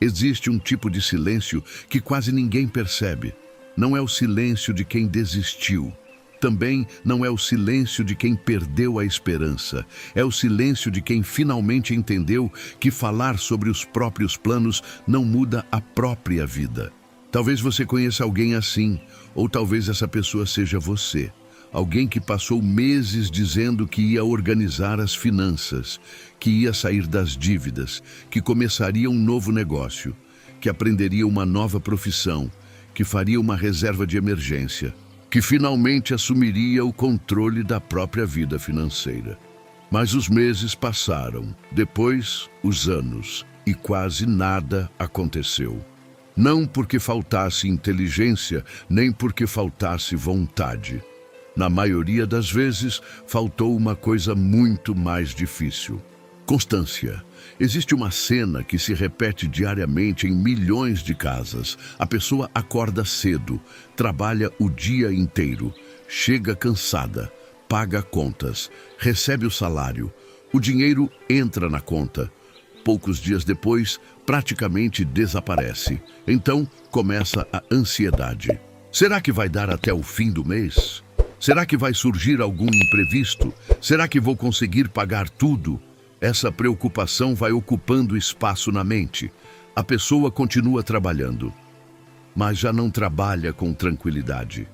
Existe um tipo de silêncio que quase ninguém percebe. Não é o silêncio de quem desistiu. Também não é o silêncio de quem perdeu a esperança. É o silêncio de quem finalmente entendeu que falar sobre os próprios planos não muda a própria vida. Talvez você conheça alguém assim, ou talvez essa pessoa seja você. Alguém que passou meses dizendo que ia organizar as finanças, que ia sair das dívidas, que começaria um novo negócio, que aprenderia uma nova profissão, que faria uma reserva de emergência, que finalmente assumiria o controle da própria vida financeira. Mas os meses passaram, depois os anos, e quase nada aconteceu. Não porque faltasse inteligência, nem porque faltasse vontade. Na maioria das vezes, faltou uma coisa muito mais difícil: constância. Existe uma cena que se repete diariamente em milhões de casas. A pessoa acorda cedo, trabalha o dia inteiro, chega cansada, paga contas, recebe o salário, o dinheiro entra na conta. Poucos dias depois, praticamente desaparece. Então, começa a ansiedade. Será que vai dar até o fim do mês? Será que vai surgir algum imprevisto? Será que vou conseguir pagar tudo? Essa preocupação vai ocupando espaço na mente. A pessoa continua trabalhando, mas já não trabalha com tranquilidade.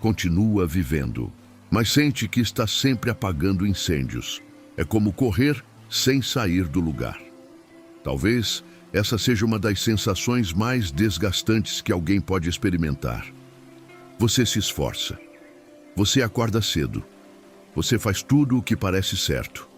Continua vivendo, mas sente que está sempre apagando incêndios. É como correr sem sair do lugar. Talvez essa seja uma das sensações mais desgastantes que alguém pode experimentar. Você se esforça. Você acorda cedo. Você faz tudo o que parece certo.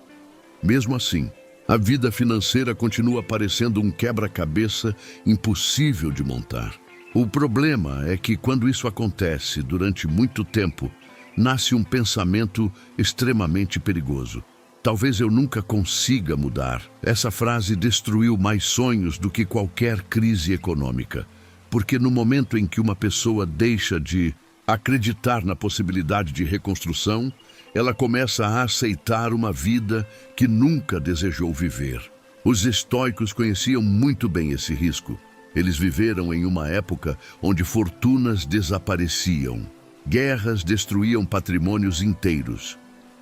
Mesmo assim, a vida financeira continua parecendo um quebra-cabeça impossível de montar. O problema é que quando isso acontece durante muito tempo, nasce um pensamento extremamente perigoso. Talvez eu nunca consiga mudar. Essa frase destruiu mais sonhos do que qualquer crise econômica. Porque no momento em que uma pessoa deixa de acreditar na possibilidade de reconstrução, ela começa a aceitar uma vida que nunca desejou viver. Os estoicos conheciam muito bem esse risco. Eles viveram em uma época onde fortunas desapareciam. Guerras destruíam patrimônios inteiros.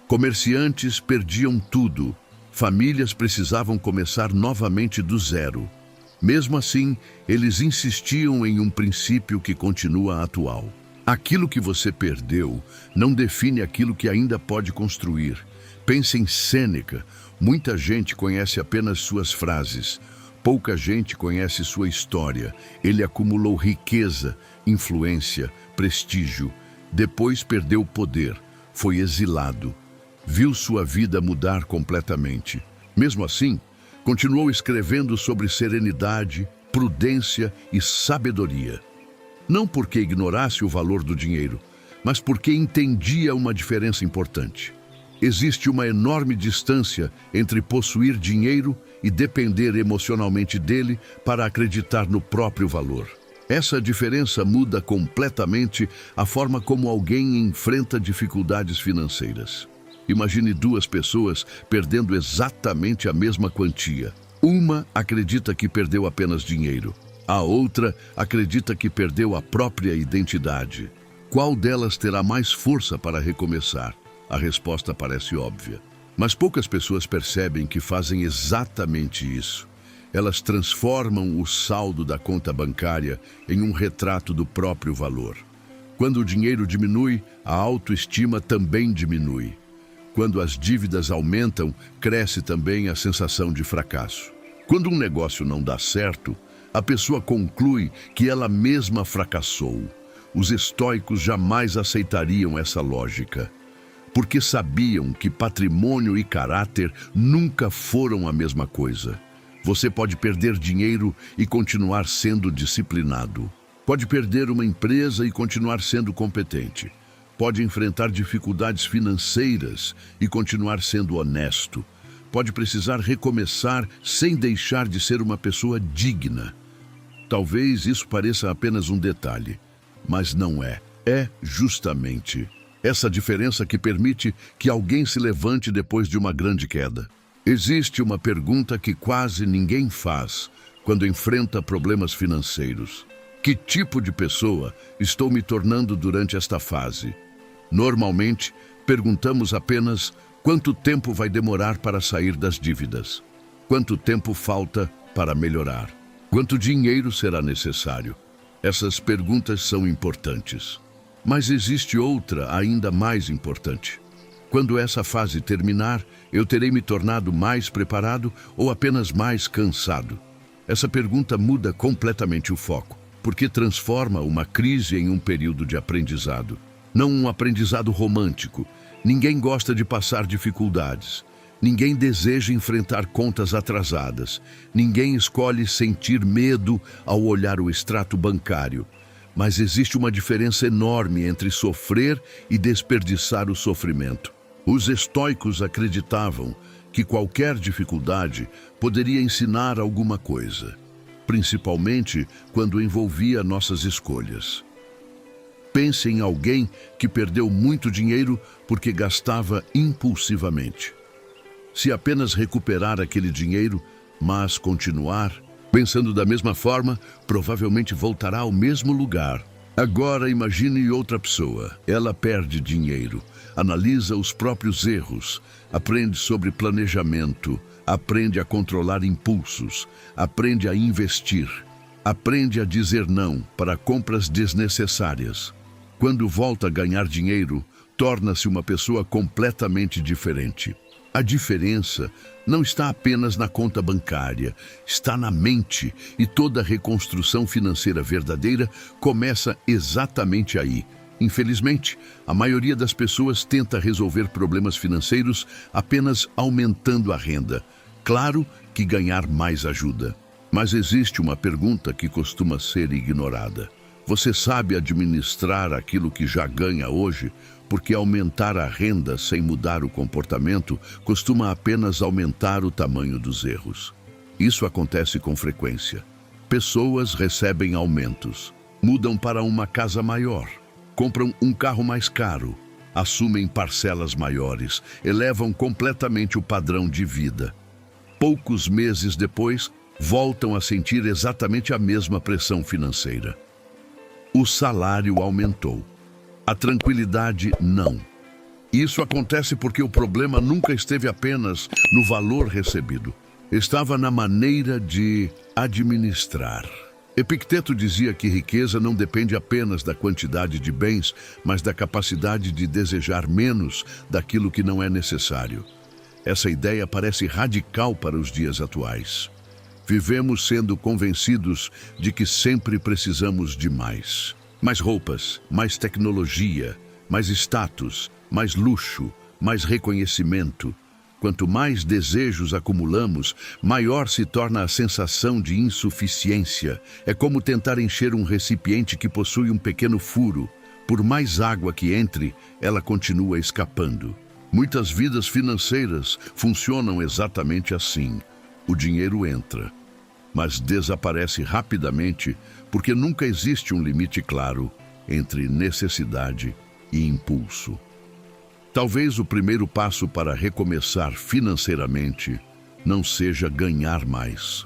Comerciantes perdiam tudo. Famílias precisavam começar novamente do zero. Mesmo assim, eles insistiam em um princípio que continua atual. Aquilo que você perdeu não define aquilo que ainda pode construir. Pense em Sêneca. Muita gente conhece apenas suas frases. Pouca gente conhece sua história. Ele acumulou riqueza, influência, prestígio. Depois perdeu o poder. Foi exilado. Viu sua vida mudar completamente. Mesmo assim, continuou escrevendo sobre serenidade, prudência e sabedoria. Não porque ignorasse o valor do dinheiro, mas porque entendia uma diferença importante. Existe uma enorme distância entre possuir dinheiro e depender emocionalmente dele para acreditar no próprio valor. Essa diferença muda completamente a forma como alguém enfrenta dificuldades financeiras. Imagine duas pessoas perdendo exatamente a mesma quantia. Uma acredita que perdeu apenas dinheiro. A outra acredita que perdeu a própria identidade. Qual delas terá mais força para recomeçar? A resposta parece óbvia. Mas poucas pessoas percebem que fazem exatamente isso. Elas transformam o saldo da conta bancária em um retrato do próprio valor. Quando o dinheiro diminui, a autoestima também diminui. Quando as dívidas aumentam, cresce também a sensação de fracasso. Quando um negócio não dá certo, a pessoa conclui que ela mesma fracassou. Os estoicos jamais aceitariam essa lógica, porque sabiam que patrimônio e caráter nunca foram a mesma coisa. Você pode perder dinheiro e continuar sendo disciplinado. Pode perder uma empresa e continuar sendo competente. Pode enfrentar dificuldades financeiras e continuar sendo honesto. Pode precisar recomeçar sem deixar de ser uma pessoa digna. Talvez isso pareça apenas um detalhe, mas não é. É justamente essa diferença que permite que alguém se levante depois de uma grande queda. Existe uma pergunta que quase ninguém faz quando enfrenta problemas financeiros? Que tipo de pessoa estou me tornando durante esta fase? Normalmente, perguntamos apenas quanto tempo vai demorar para sair das dívidas, quanto tempo falta para melhorar, quanto dinheiro será necessário. Essas perguntas são importantes. Mas existe outra ainda mais importante. Quando essa fase terminar, eu terei me tornado mais preparado ou apenas mais cansado? Essa pergunta muda completamente o foco, porque transforma uma crise em um período de aprendizado. Não um aprendizado romântico. Ninguém gosta de passar dificuldades. Ninguém deseja enfrentar contas atrasadas. Ninguém escolhe sentir medo ao olhar o extrato bancário. Mas existe uma diferença enorme entre sofrer e desperdiçar o sofrimento. Os estoicos acreditavam que qualquer dificuldade poderia ensinar alguma coisa, principalmente quando envolvia nossas escolhas. Pense em alguém que perdeu muito dinheiro porque gastava impulsivamente. Se apenas recuperar aquele dinheiro, mas continuar pensando da mesma forma, provavelmente voltará ao mesmo lugar. Agora imagine outra pessoa. Ela perde dinheiro, analisa os próprios erros, aprende sobre planejamento, aprende a controlar impulsos, aprende a investir, aprende a dizer não para compras desnecessárias. Quando volta a ganhar dinheiro, torna-se uma pessoa completamente diferente. A diferença não está apenas na conta bancária, está na mente, e toda reconstrução financeira verdadeira começa exatamente aí. Infelizmente, a maioria das pessoas tenta resolver problemas financeiros apenas aumentando a renda. Claro que ganhar mais ajuda. Mas existe uma pergunta que costuma ser ignorada. Você sabe administrar aquilo que já ganha hoje? Porque aumentar a renda sem mudar o comportamento costuma apenas aumentar o tamanho dos erros. Isso acontece com frequência. Pessoas recebem aumentos, mudam para uma casa maior, compram um carro mais caro, assumem parcelas maiores, elevam completamente o padrão de vida. Poucos meses depois, voltam a sentir exatamente a mesma pressão financeira. O salário aumentou. A tranquilidade, não. Isso acontece porque o problema nunca esteve apenas no valor recebido. Estava na maneira de administrar. Epicteto dizia que riqueza não depende apenas da quantidade de bens, mas da capacidade de desejar menos daquilo que não é necessário. Essa ideia parece radical para os dias atuais. Vivemos sendo convencidos de que sempre precisamos de mais. Mais roupas, mais tecnologia, mais status, mais luxo, mais reconhecimento. Quanto mais desejos acumulamos, maior se torna a sensação de insuficiência. É como tentar encher um recipiente que possui um pequeno furo. Por mais água que entre, ela continua escapando. Muitas vidas financeiras funcionam exatamente assim. O dinheiro entra, mas desaparece rapidamente porque nunca existe um limite claro entre necessidade e impulso. Talvez o primeiro passo para recomeçar financeiramente não seja ganhar mais.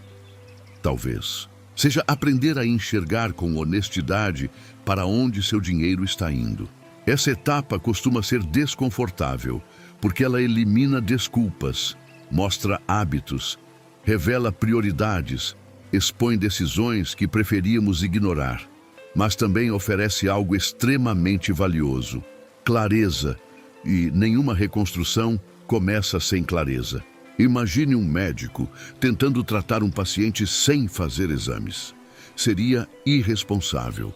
Talvez seja aprender a enxergar com honestidade para onde seu dinheiro está indo. Essa etapa costuma ser desconfortável porque ela elimina desculpas, mostra hábitos, revela prioridades, expõe decisões que preferíamos ignorar, mas também oferece algo extremamente valioso: clareza, e nenhuma reconstrução começa sem clareza. Imagine um médico tentando tratar um paciente sem fazer exames. Seria irresponsável.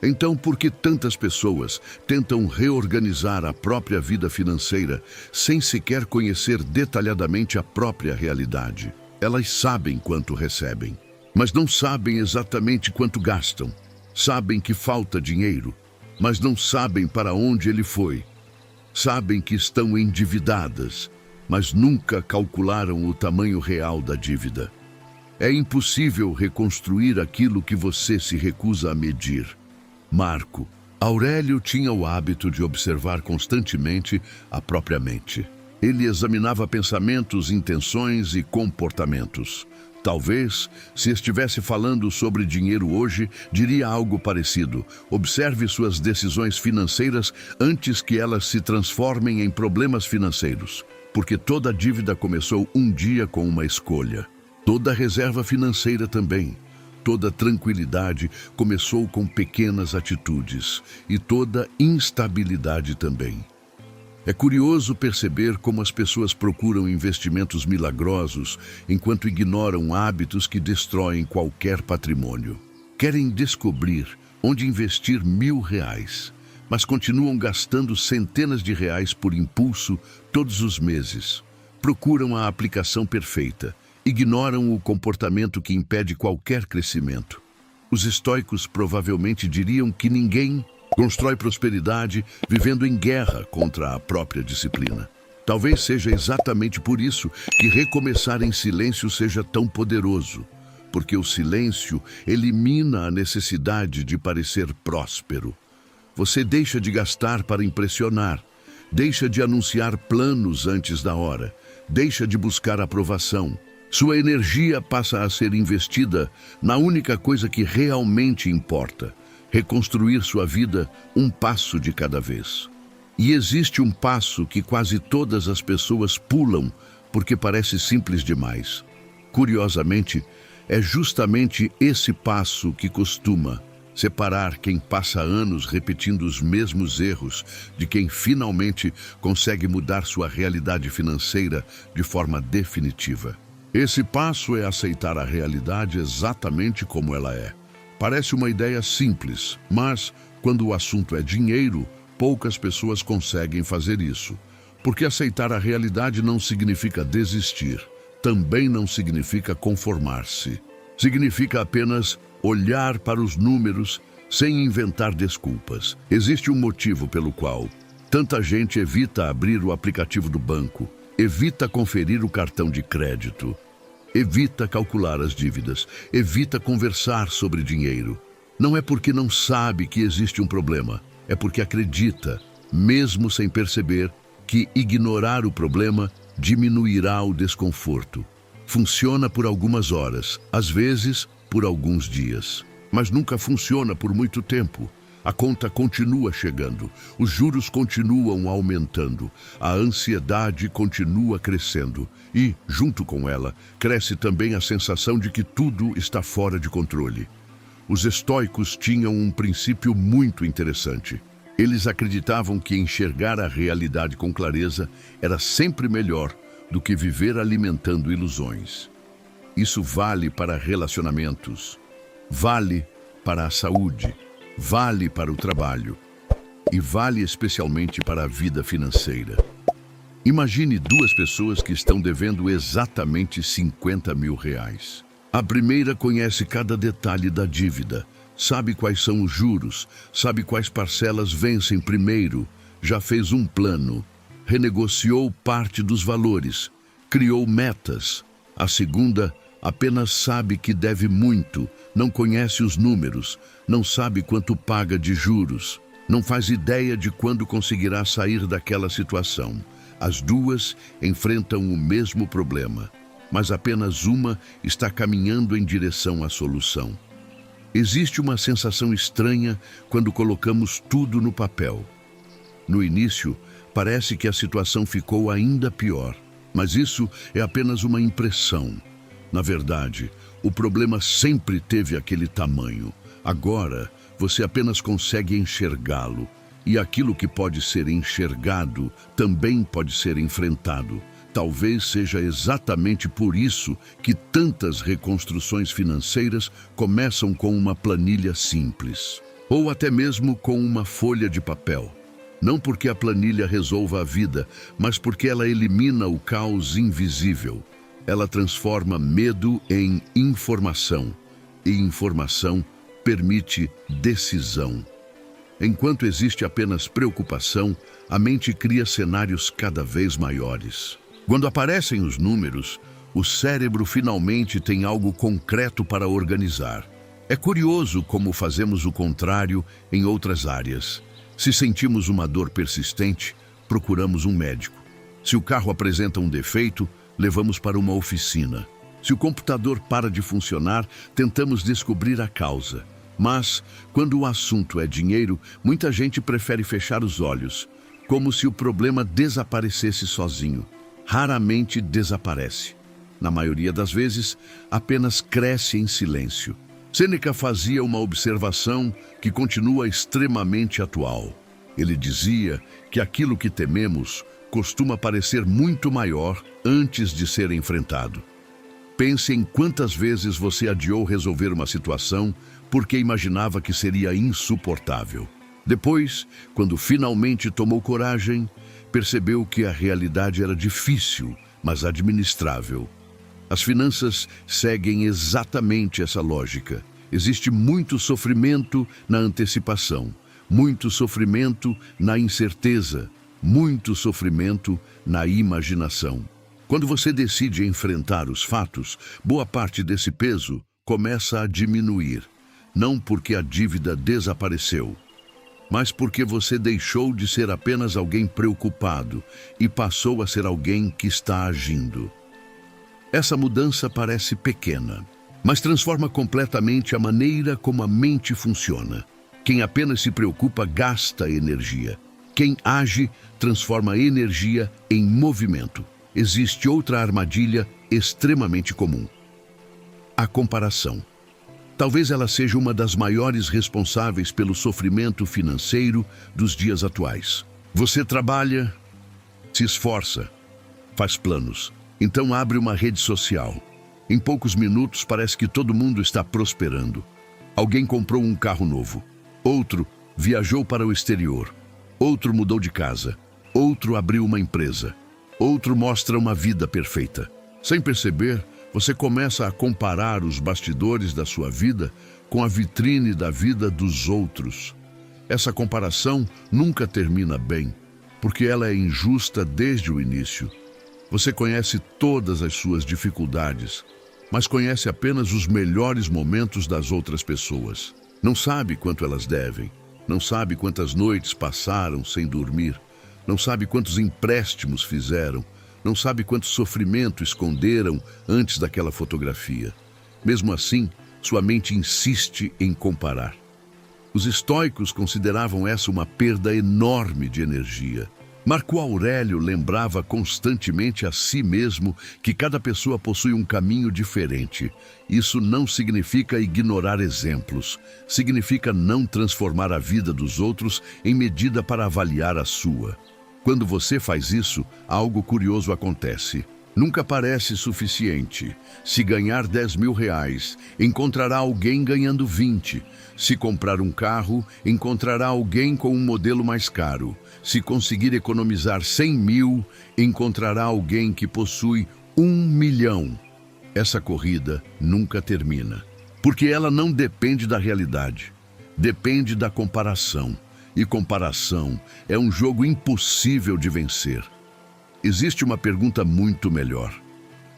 Então, por que tantas pessoas tentam reorganizar a própria vida financeira sem sequer conhecer detalhadamente a própria realidade? Elas sabem quanto recebem, mas não sabem exatamente quanto gastam. Sabem que falta dinheiro, mas não sabem para onde ele foi. Sabem que estão endividadas, mas nunca calcularam o tamanho real da dívida. É impossível reconstruir aquilo que você se recusa a medir. Marco Aurélio tinha o hábito de observar constantemente a própria mente. Ele examinava pensamentos, intenções e comportamentos. Talvez, se estivesse falando sobre dinheiro hoje, diria algo parecido. Observe suas decisões financeiras antes que elas se transformem em problemas financeiros. Porque toda dívida começou um dia com uma escolha. Toda reserva financeira também. Toda tranquilidade começou com pequenas atitudes. E toda instabilidade também. É curioso perceber como as pessoas procuram investimentos milagrosos enquanto ignoram hábitos que destroem qualquer patrimônio. Querem descobrir onde investir R$1.000, mas continuam gastando centenas de reais por impulso todos os meses. Procuram a aplicação perfeita, ignoram o comportamento que impede qualquer crescimento. Os estoicos provavelmente diriam que ninguém constrói prosperidade vivendo em guerra contra a própria disciplina. Talvez seja exatamente por isso que recomeçar em silêncio seja tão poderoso, porque o silêncio elimina a necessidade de parecer próspero. Você deixa de gastar para impressionar, deixa de anunciar planos antes da hora, deixa de buscar aprovação. Sua energia passa a ser investida na única coisa que realmente importa: reconstruir sua vida um passo de cada vez. E existe um passo que quase todas as pessoas pulam porque parece simples demais. Curiosamente, é justamente esse passo que costuma separar quem passa anos repetindo os mesmos erros de quem finalmente consegue mudar sua realidade financeira de forma definitiva. Esse passo é aceitar a realidade exatamente como ela é. Parece uma ideia simples, mas, quando o assunto é dinheiro, poucas pessoas conseguem fazer isso. Porque aceitar a realidade não significa desistir, também não significa conformar-se. Significa apenas olhar para os números sem inventar desculpas. Existe um motivo pelo qual tanta gente evita abrir o aplicativo do banco, evita conferir o cartão de crédito, evita calcular as dívidas, evita conversar sobre dinheiro. Não é porque não sabe que existe um problema, é porque acredita, mesmo sem perceber, que ignorar o problema diminuirá o desconforto. Funciona por algumas horas, às vezes por alguns dias, mas nunca funciona por muito tempo. A conta continua chegando, os juros continuam aumentando, a ansiedade continua crescendo e, junto com ela, cresce também a sensação de que tudo está fora de controle. Os estoicos tinham um princípio muito interessante. Eles acreditavam que enxergar a realidade com clareza era sempre melhor do que viver alimentando ilusões. Isso vale para relacionamentos, vale para a saúde, vale para o trabalho e vale especialmente para a vida financeira. Imagine duas pessoas que estão devendo exatamente R$50.000. A primeira conhece cada detalhe da dívida, sabe quais são os juros, sabe quais parcelas vencem primeiro, já fez um plano, renegociou parte dos valores, criou metas. A segunda apenas sabe que deve muito, não conhece os números, não sabe quanto paga de juros, não faz ideia de quando conseguirá sair daquela situação. As duas enfrentam o mesmo problema, mas apenas uma está caminhando em direção à solução. Existe uma sensação estranha quando colocamos tudo no papel. No início, parece que a situação ficou ainda pior, mas isso é apenas uma impressão. Na verdade, o problema sempre teve aquele tamanho. Agora, você apenas consegue enxergá-lo. E aquilo que pode ser enxergado também pode ser enfrentado. Talvez seja exatamente por isso que tantas reconstruções financeiras começam com uma planilha simples. Ou até mesmo com uma folha de papel. Não porque a planilha resolva a vida, mas porque ela elimina o caos invisível. Ela transforma medo em informação, e informação permite decisão. Enquanto existe apenas preocupação, a mente cria cenários cada vez maiores. Quando aparecem os números, o cérebro finalmente tem algo concreto para organizar. É curioso como fazemos o contrário em outras áreas. Se sentimos uma dor persistente, procuramos um médico. Se o carro apresenta um defeito, levamos para uma oficina. Se o computador para de funcionar, tentamos descobrir a causa. Mas, quando o assunto é dinheiro, muita gente prefere fechar os olhos, como se o problema desaparecesse sozinho. Raramente desaparece. Na maioria das vezes, apenas cresce em silêncio. Sêneca fazia uma observação que continua extremamente atual. Ele dizia que aquilo que tememos costuma parecer muito maior antes de ser enfrentado. Pense em quantas vezes você adiou resolver uma situação porque imaginava que seria insuportável. Depois, quando finalmente tomou coragem, percebeu que a realidade era difícil, mas administrável. As finanças seguem exatamente essa lógica. Existe muito sofrimento na antecipação, muito sofrimento na incerteza, muito sofrimento na imaginação. Quando você decide enfrentar os fatos, boa parte desse peso começa a diminuir. Não porque a dívida desapareceu, mas porque você deixou de ser apenas alguém preocupado e passou a ser alguém que está agindo. Essa mudança parece pequena, mas transforma completamente a maneira como a mente funciona. Quem apenas se preocupa gasta energia. Quem age transforma a energia em movimento. Existe outra armadilha extremamente comum: a comparação. Talvez ela seja uma das maiores responsáveis pelo sofrimento financeiro dos dias atuais. Você trabalha, se esforça, faz planos, então abre uma rede social. Em poucos minutos parece que todo mundo está prosperando. Alguém comprou um carro novo, outro viajou para o exterior, outro mudou de casa, outro abriu uma empresa, outro mostra uma vida perfeita. Sem perceber, você começa a comparar os bastidores da sua vida com a vitrine da vida dos outros. Essa comparação nunca termina bem, porque ela é injusta desde o início. Você conhece todas as suas dificuldades, mas conhece apenas os melhores momentos das outras pessoas. Não sabe quanto elas devem, não sabe quantas noites passaram sem dormir, não sabe quantos empréstimos fizeram, não sabe quanto sofrimento esconderam antes daquela fotografia. Mesmo assim, sua mente insiste em comparar. Os estoicos consideravam essa uma perda enorme de energia. Marco Aurélio lembrava constantemente a si mesmo que cada pessoa possui um caminho diferente. Isso não significa ignorar exemplos, significa não transformar a vida dos outros em medida para avaliar a sua. Quando você faz isso, algo curioso acontece. Nunca parece suficiente. Se ganhar 10 mil reais, encontrará alguém ganhando 20. Se comprar um carro, encontrará alguém com um modelo mais caro. Se conseguir economizar 100 mil, encontrará alguém que possui 1 milhão. Essa corrida nunca termina, porque ela não depende da realidade, depende da comparação. E comparação é um jogo impossível de vencer. Existe uma pergunta muito melhor.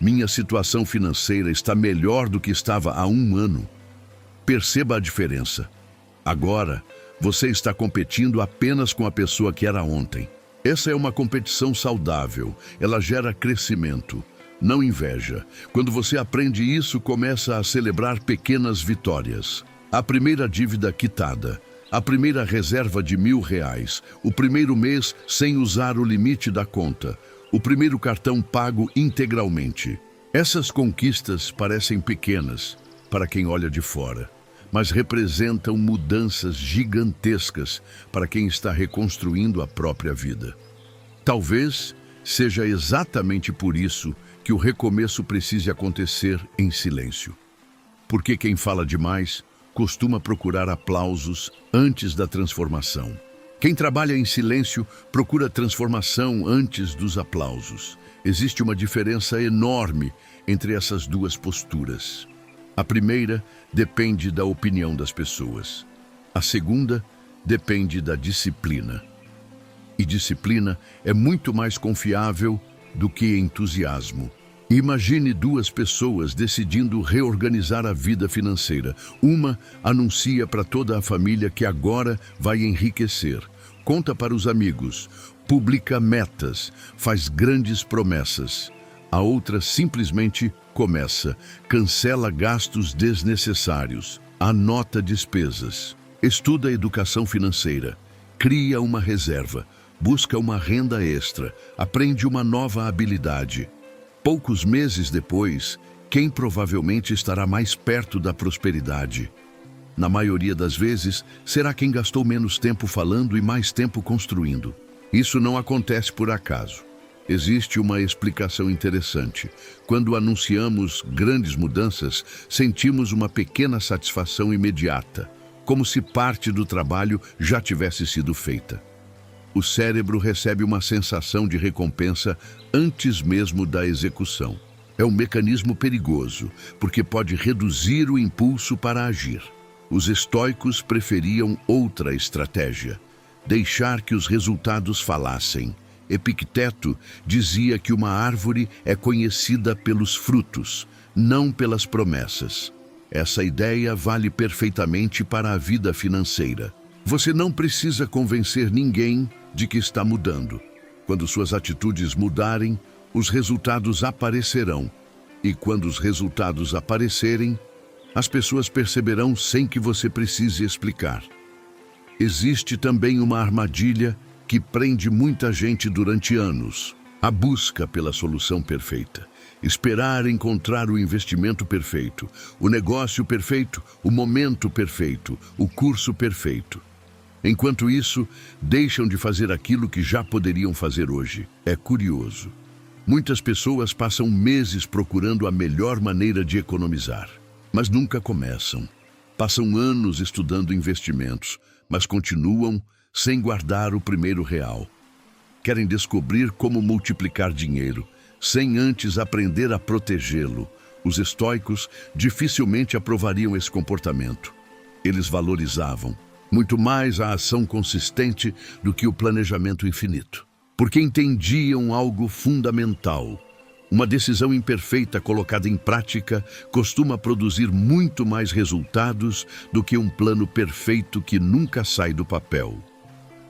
Minha situação financeira está melhor do que estava há um ano. Perceba a diferença. Agora, você está competindo apenas com a pessoa que era ontem. Essa é uma competição saudável. Ela gera crescimento, não inveja. Quando você aprende isso, começa a celebrar pequenas vitórias. A primeira dívida quitada. A primeira reserva de 1.000 reais, o primeiro mês sem usar o limite da conta, o primeiro cartão pago integralmente. Essas conquistas parecem pequenas para quem olha de fora, mas representam mudanças gigantescas para quem está reconstruindo a própria vida. Talvez seja exatamente por isso que o recomeço precise acontecer em silêncio. Porque quem fala demais costuma procurar aplausos antes da transformação. Quem trabalha em silêncio procura transformação antes dos aplausos. Existe uma diferença enorme entre essas duas posturas. A primeira depende da opinião das pessoas. A segunda depende da disciplina. E disciplina é muito mais confiável do que entusiasmo. Imagine duas pessoas decidindo reorganizar a vida financeira. Uma anuncia para toda a família que agora vai enriquecer. Conta para os amigos. publica metas, faz grandes promessas. A outra simplesmente começa, cancela gastos desnecessários, anota despesas, estuda educação financeira, cria uma reserva, busca uma renda extra, aprende uma nova habilidade. Poucos meses depois, quem provavelmente estará mais perto da prosperidade? Na maioria das vezes, será quem gastou menos tempo falando e mais tempo construindo. Isso não acontece por acaso. Existe uma explicação interessante. Quando anunciamos grandes mudanças, sentimos uma pequena satisfação imediata, como se parte do trabalho já tivesse sido feita. O cérebro recebe uma sensação de recompensa antes mesmo da execução. É um mecanismo perigoso, porque pode reduzir o impulso para agir. Os estoicos preferiam outra estratégia: deixar que os resultados falassem. Epicteto dizia que uma árvore é conhecida pelos frutos, não pelas promessas. Essa ideia vale perfeitamente para a vida financeira. Você não precisa convencer ninguém de que está mudando. Quando suas atitudes mudarem, os resultados aparecerão. E quando os resultados aparecerem, as pessoas perceberão sem que você precise explicar. Existe também uma armadilha que prende muita gente durante anos: a busca pela solução perfeita. Esperar encontrar o investimento perfeito, o negócio perfeito, o momento perfeito, o curso perfeito. Enquanto isso, deixam de fazer aquilo que já poderiam fazer hoje. É curioso. Muitas pessoas passam meses procurando a melhor maneira de economizar, mas nunca começam. Passam anos estudando investimentos, mas continuam sem guardar o primeiro real. Querem descobrir como multiplicar dinheiro, sem antes aprender a protegê-lo. Os estoicos dificilmente aprovariam esse comportamento. Eles valorizavam muito mais a ação consistente do que o planejamento infinito, porque entendiam algo fundamental. Uma decisão imperfeita colocada em prática costuma produzir muito mais resultados do que um plano perfeito que nunca sai do papel.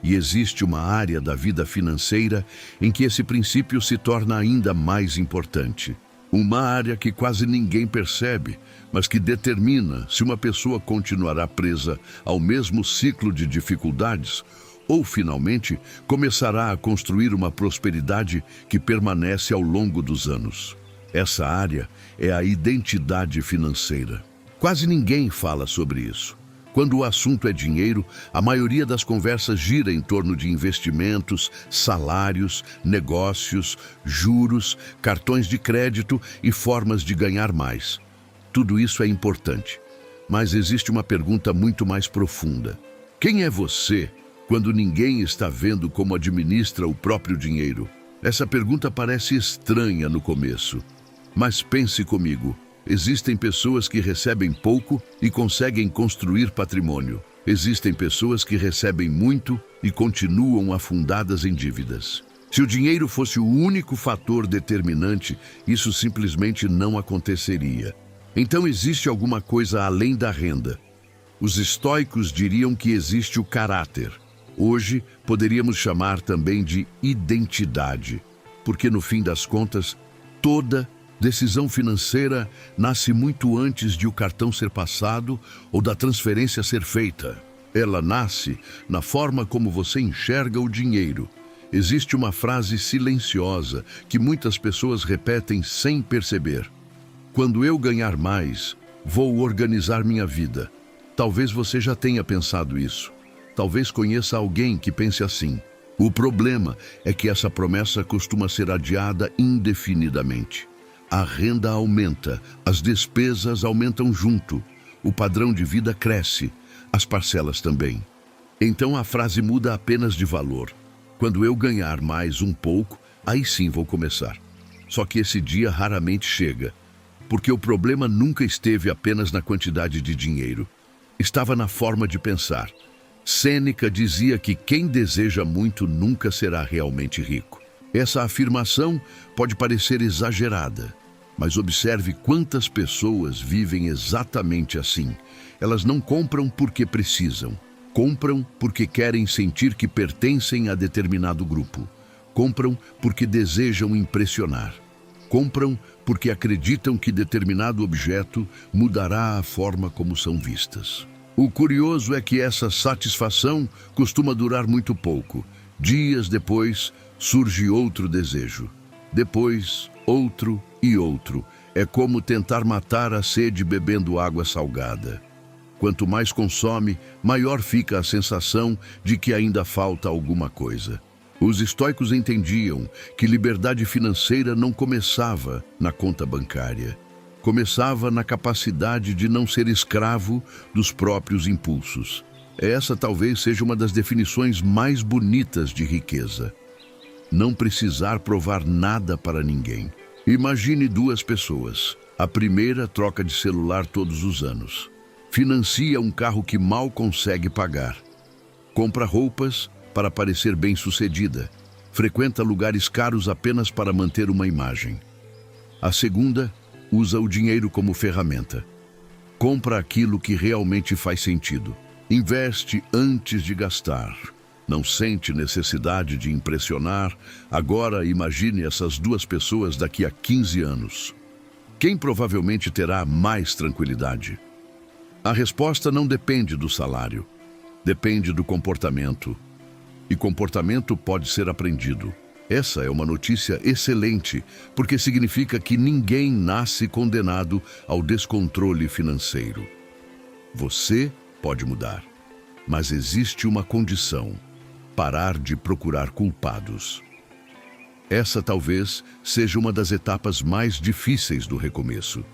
E existe uma área da vida financeira em que esse princípio se torna ainda mais importante. Uma área que quase ninguém percebe, mas que determina se uma pessoa continuará presa ao mesmo ciclo de dificuldades ou, finalmente, começará a construir uma prosperidade que permanece ao longo dos anos. Essa área é a identidade financeira. Quase ninguém fala sobre isso. Quando o assunto é dinheiro, a maioria das conversas gira em torno de investimentos, salários, negócios, juros, cartões de crédito e formas de ganhar mais. Tudo isso é importante, mas existe uma pergunta muito mais profunda. Quem é você quando ninguém está vendo como administra o próprio dinheiro? Essa pergunta parece estranha no começo, mas pense comigo. Existem pessoas que recebem pouco e conseguem construir patrimônio. Existem pessoas que recebem muito e continuam afundadas em dívidas. Se o dinheiro fosse o único fator determinante, isso simplesmente não aconteceria. Então existe alguma coisa além da renda. Os estoicos diriam que existe o caráter. Hoje, poderíamos chamar também de identidade, porque no fim das contas, toda decisão financeira nasce muito antes de o cartão ser passado ou da transferência ser feita. Ela nasce na forma como você enxerga o dinheiro. Existe uma frase silenciosa que muitas pessoas repetem sem perceber: quando eu ganhar mais, vou organizar minha vida. Talvez você já tenha pensado isso. Talvez conheça alguém que pense assim. O problema é que essa promessa costuma ser adiada indefinidamente. A renda aumenta, as despesas aumentam junto, o padrão de vida cresce, as parcelas também. Então a frase muda apenas de valor. Quando eu ganhar mais um pouco, aí sim vou começar. Só que esse dia raramente chega, porque o problema nunca esteve apenas na quantidade de dinheiro. Estava na forma de pensar. Sêneca dizia que quem deseja muito nunca será realmente rico. Essa afirmação pode parecer exagerada, mas observe quantas pessoas vivem exatamente assim. Elas não compram porque precisam. Compram porque querem sentir que pertencem a determinado grupo. Compram porque desejam impressionar. Compram porque acreditam que determinado objeto mudará a forma como são vistas. O curioso é que essa satisfação costuma durar muito pouco. Dias depois, surge outro desejo. Depois, outro e outro. É como tentar matar a sede bebendo água salgada. Quanto mais consome, maior fica a sensação de que ainda falta alguma coisa. Os estoicos entendiam que liberdade financeira não começava na conta bancária. Começava na capacidade de não ser escravo dos próprios impulsos. Essa talvez seja uma das definições mais bonitas de riqueza. Não precisar provar nada para ninguém. Imagine duas pessoas. A primeira troca de celular todos os anos. Financia um carro que mal consegue pagar. Compra roupas para parecer bem-sucedida. Frequenta lugares caros apenas para manter uma imagem. A segunda usa o dinheiro como ferramenta. Compra aquilo que realmente faz sentido. Investe antes de gastar. Não sente necessidade de impressionar. Agora imagine essas duas pessoas daqui a 15 anos. Quem provavelmente terá mais tranquilidade? A resposta não depende do salário. Depende do comportamento. E comportamento pode ser aprendido. Essa é uma notícia excelente, porque significa que ninguém nasce condenado ao descontrole financeiro. Você pode mudar, mas existe uma condição: parar de procurar culpados. Essa talvez seja uma das etapas mais difíceis do recomeço.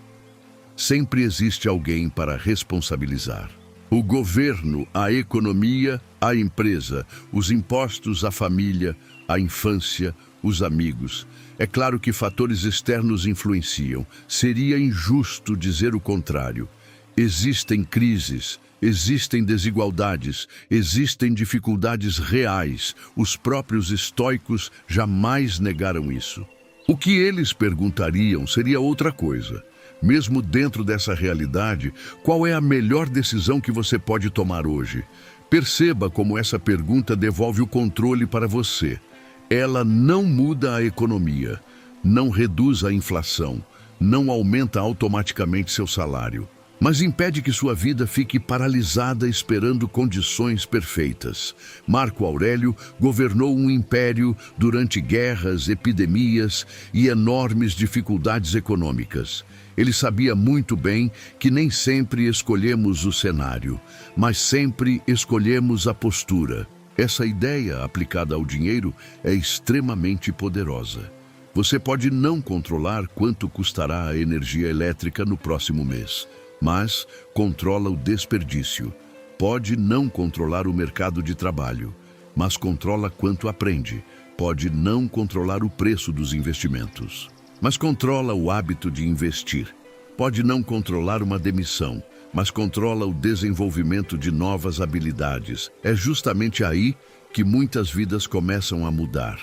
Sempre existe alguém para responsabilizar. O governo, a economia, a empresa, os impostos, a família, a infância, os amigos. É claro que fatores externos influenciam. Seria injusto dizer o contrário. Existem crises, existem desigualdades, existem dificuldades reais. Os próprios estoicos jamais negaram isso. O que eles perguntariam seria outra coisa. Mesmo dentro dessa realidade, qual é a melhor decisão que você pode tomar hoje? Perceba como essa pergunta devolve o controle para você. Ela não muda a economia, não reduz a inflação, não aumenta automaticamente seu salário, mas impede que sua vida fique paralisada esperando condições perfeitas. Marco Aurélio governou um império durante guerras, epidemias e enormes dificuldades econômicas. Ele sabia muito bem que nem sempre escolhemos o cenário, mas sempre escolhemos a postura. Essa ideia aplicada ao dinheiro é extremamente poderosa. Você pode não controlar quanto custará a energia elétrica no próximo mês, mas controla o desperdício. Pode não controlar o mercado de trabalho, mas controla quanto aprende. Pode não controlar o preço dos investimentos, mas controla o hábito de investir. Pode não controlar uma demissão, mas controla o desenvolvimento de novas habilidades. É justamente aí que muitas vidas começam a mudar.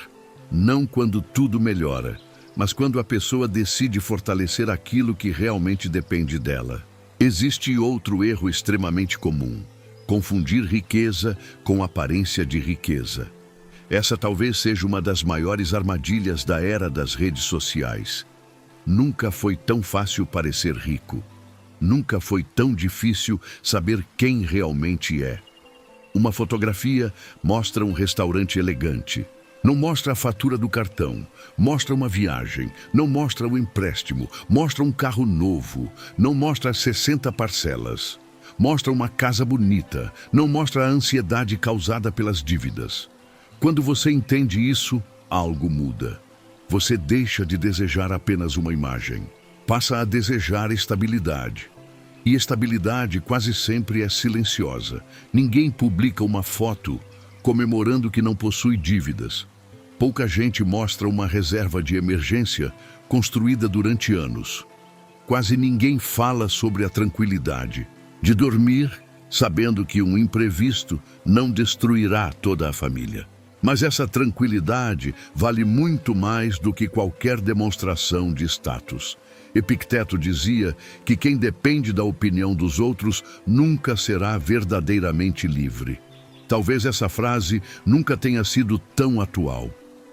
Não quando tudo melhora, mas quando a pessoa decide fortalecer aquilo que realmente depende dela. Existe outro erro extremamente comum: confundir riqueza com aparência de riqueza. Essa talvez seja uma das maiores armadilhas da era das redes sociais. Nunca foi tão fácil parecer rico. Nunca foi tão difícil saber quem realmente é. Uma fotografia mostra um restaurante elegante. Não mostra a fatura do cartão, mostra uma viagem, não mostra o empréstimo, mostra um carro novo, não mostra 60 parcelas. Mostra uma casa bonita, não mostra a ansiedade causada pelas dívidas. Quando você entende isso, algo muda. Você deixa de desejar apenas uma imagem. Passa a desejar estabilidade. E estabilidade quase sempre é silenciosa. Ninguém publica uma foto comemorando que não possui dívidas. Pouca gente mostra uma reserva de emergência construída durante anos. Quase ninguém fala sobre a tranquilidade de dormir sabendo que um imprevisto não destruirá toda a família. Mas essa tranquilidade vale muito mais do que qualquer demonstração de status. Epicteto dizia que quem depende da opinião dos outros nunca será verdadeiramente livre. Talvez essa frase nunca tenha sido tão atual.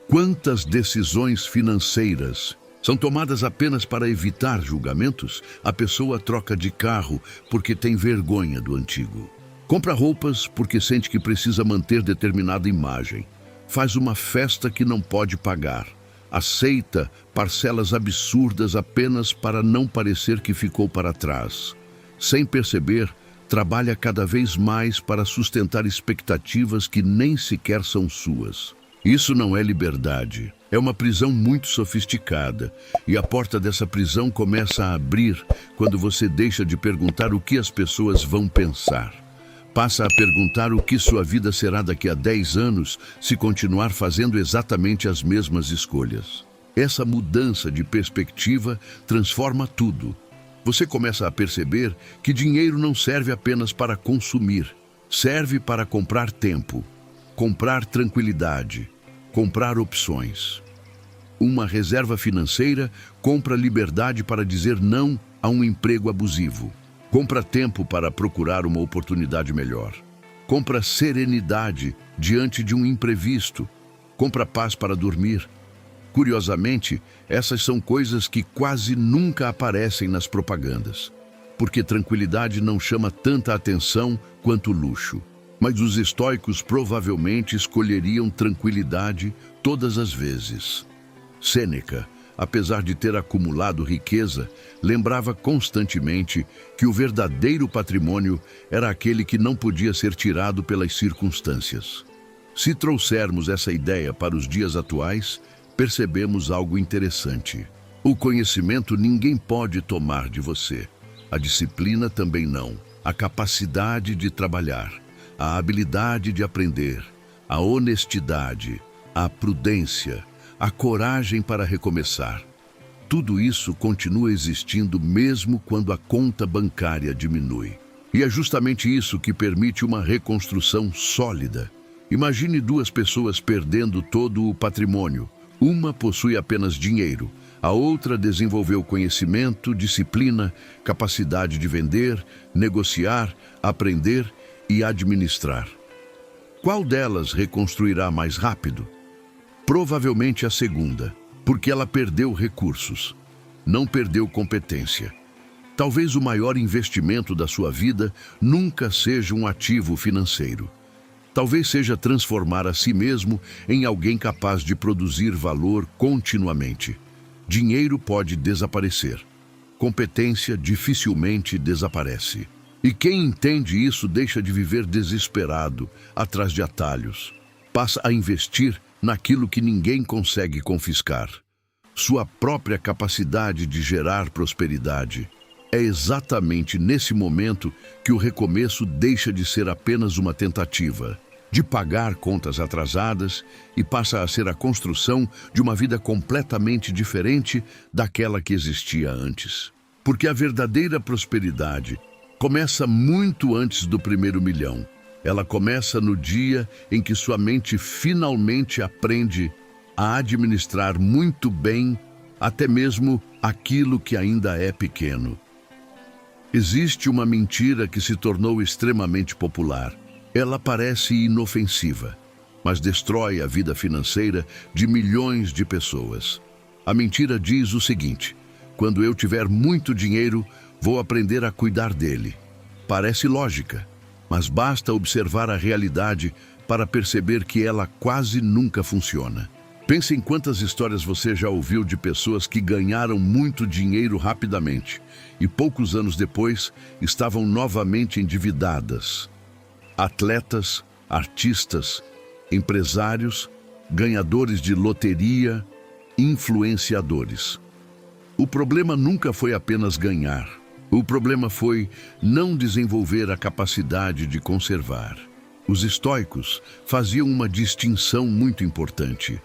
Quantas decisões financeiras são tomadas apenas para evitar julgamentos? A pessoa troca de carro porque tem vergonha do antigo. Compra roupas porque sente que precisa manter determinada imagem. Faz uma festa que não pode pagar. Aceita parcelas absurdas apenas para não parecer que ficou para trás. Sem perceber, trabalha cada vez mais para sustentar expectativas que nem sequer são suas. Isso não é liberdade, é uma prisão muito sofisticada, e a porta dessa prisão começa a abrir quando você deixa de perguntar o que as pessoas vão pensar. Passa a perguntar o que sua vida será daqui a 10 anos se continuar fazendo exatamente as mesmas escolhas. Essa mudança de perspectiva transforma tudo. Você começa a perceber que dinheiro não serve apenas para consumir, serve para comprar tempo, comprar tranquilidade, comprar opções. Uma reserva financeira compra liberdade para dizer não a um emprego abusivo. Compra tempo para procurar uma oportunidade melhor. Compra serenidade diante de um imprevisto. Compra paz para dormir. Curiosamente, essas são coisas que quase nunca aparecem nas propagandas, porque tranquilidade não chama tanta atenção quanto luxo. Mas os estoicos provavelmente escolheriam tranquilidade todas as vezes. Sêneca, apesar de ter acumulado riqueza, lembrava constantemente que o verdadeiro patrimônio era aquele que não podia ser tirado pelas circunstâncias. Se trouxermos essa ideia para os dias atuais, percebemos algo interessante. O conhecimento ninguém pode tomar de você. A disciplina também não. A capacidade de trabalhar, a habilidade de aprender, a honestidade, a prudência, a coragem para recomeçar. Tudo isso continua existindo mesmo quando a conta bancária diminui. E é justamente isso que permite uma reconstrução sólida. Imagine duas pessoas perdendo todo o patrimônio. Uma possui apenas dinheiro, a outra desenvolveu conhecimento, disciplina, capacidade de vender, negociar, aprender e administrar. Qual delas reconstruirá mais rápido? Provavelmente a segunda, porque ela perdeu recursos, não perdeu competência. Talvez o maior investimento da sua vida nunca seja um ativo financeiro. Talvez seja transformar a si mesmo em alguém capaz de produzir valor continuamente. Dinheiro pode desaparecer. Competência dificilmente desaparece. E quem entende isso deixa de viver desesperado, atrás de atalhos. Passa a investir naquilo que ninguém consegue confiscar. Sua própria capacidade de gerar prosperidade. É exatamente nesse momento que o recomeço deixa de ser apenas uma tentativa de pagar contas atrasadas e passa a ser a construção de uma vida completamente diferente daquela que existia antes. Porque a verdadeira prosperidade começa muito antes do primeiro milhão. Ela começa no dia em que sua mente finalmente aprende a administrar muito bem até mesmo aquilo que ainda é pequeno. Existe uma mentira que se tornou extremamente popular. Ela parece inofensiva, mas destrói a vida financeira de milhões de pessoas. A mentira diz o seguinte: quando eu tiver muito dinheiro, vou aprender a cuidar dele. Parece lógica, mas basta observar a realidade para perceber que ela quase nunca funciona. Pense em quantas histórias você já ouviu de pessoas que ganharam muito dinheiro rapidamente e poucos anos depois estavam novamente endividadas. Atletas, artistas, empresários, ganhadores de loteria, influenciadores. O problema nunca foi apenas ganhar. O problema foi não desenvolver a capacidade de conservar. Os estoicos faziam uma distinção muito importante.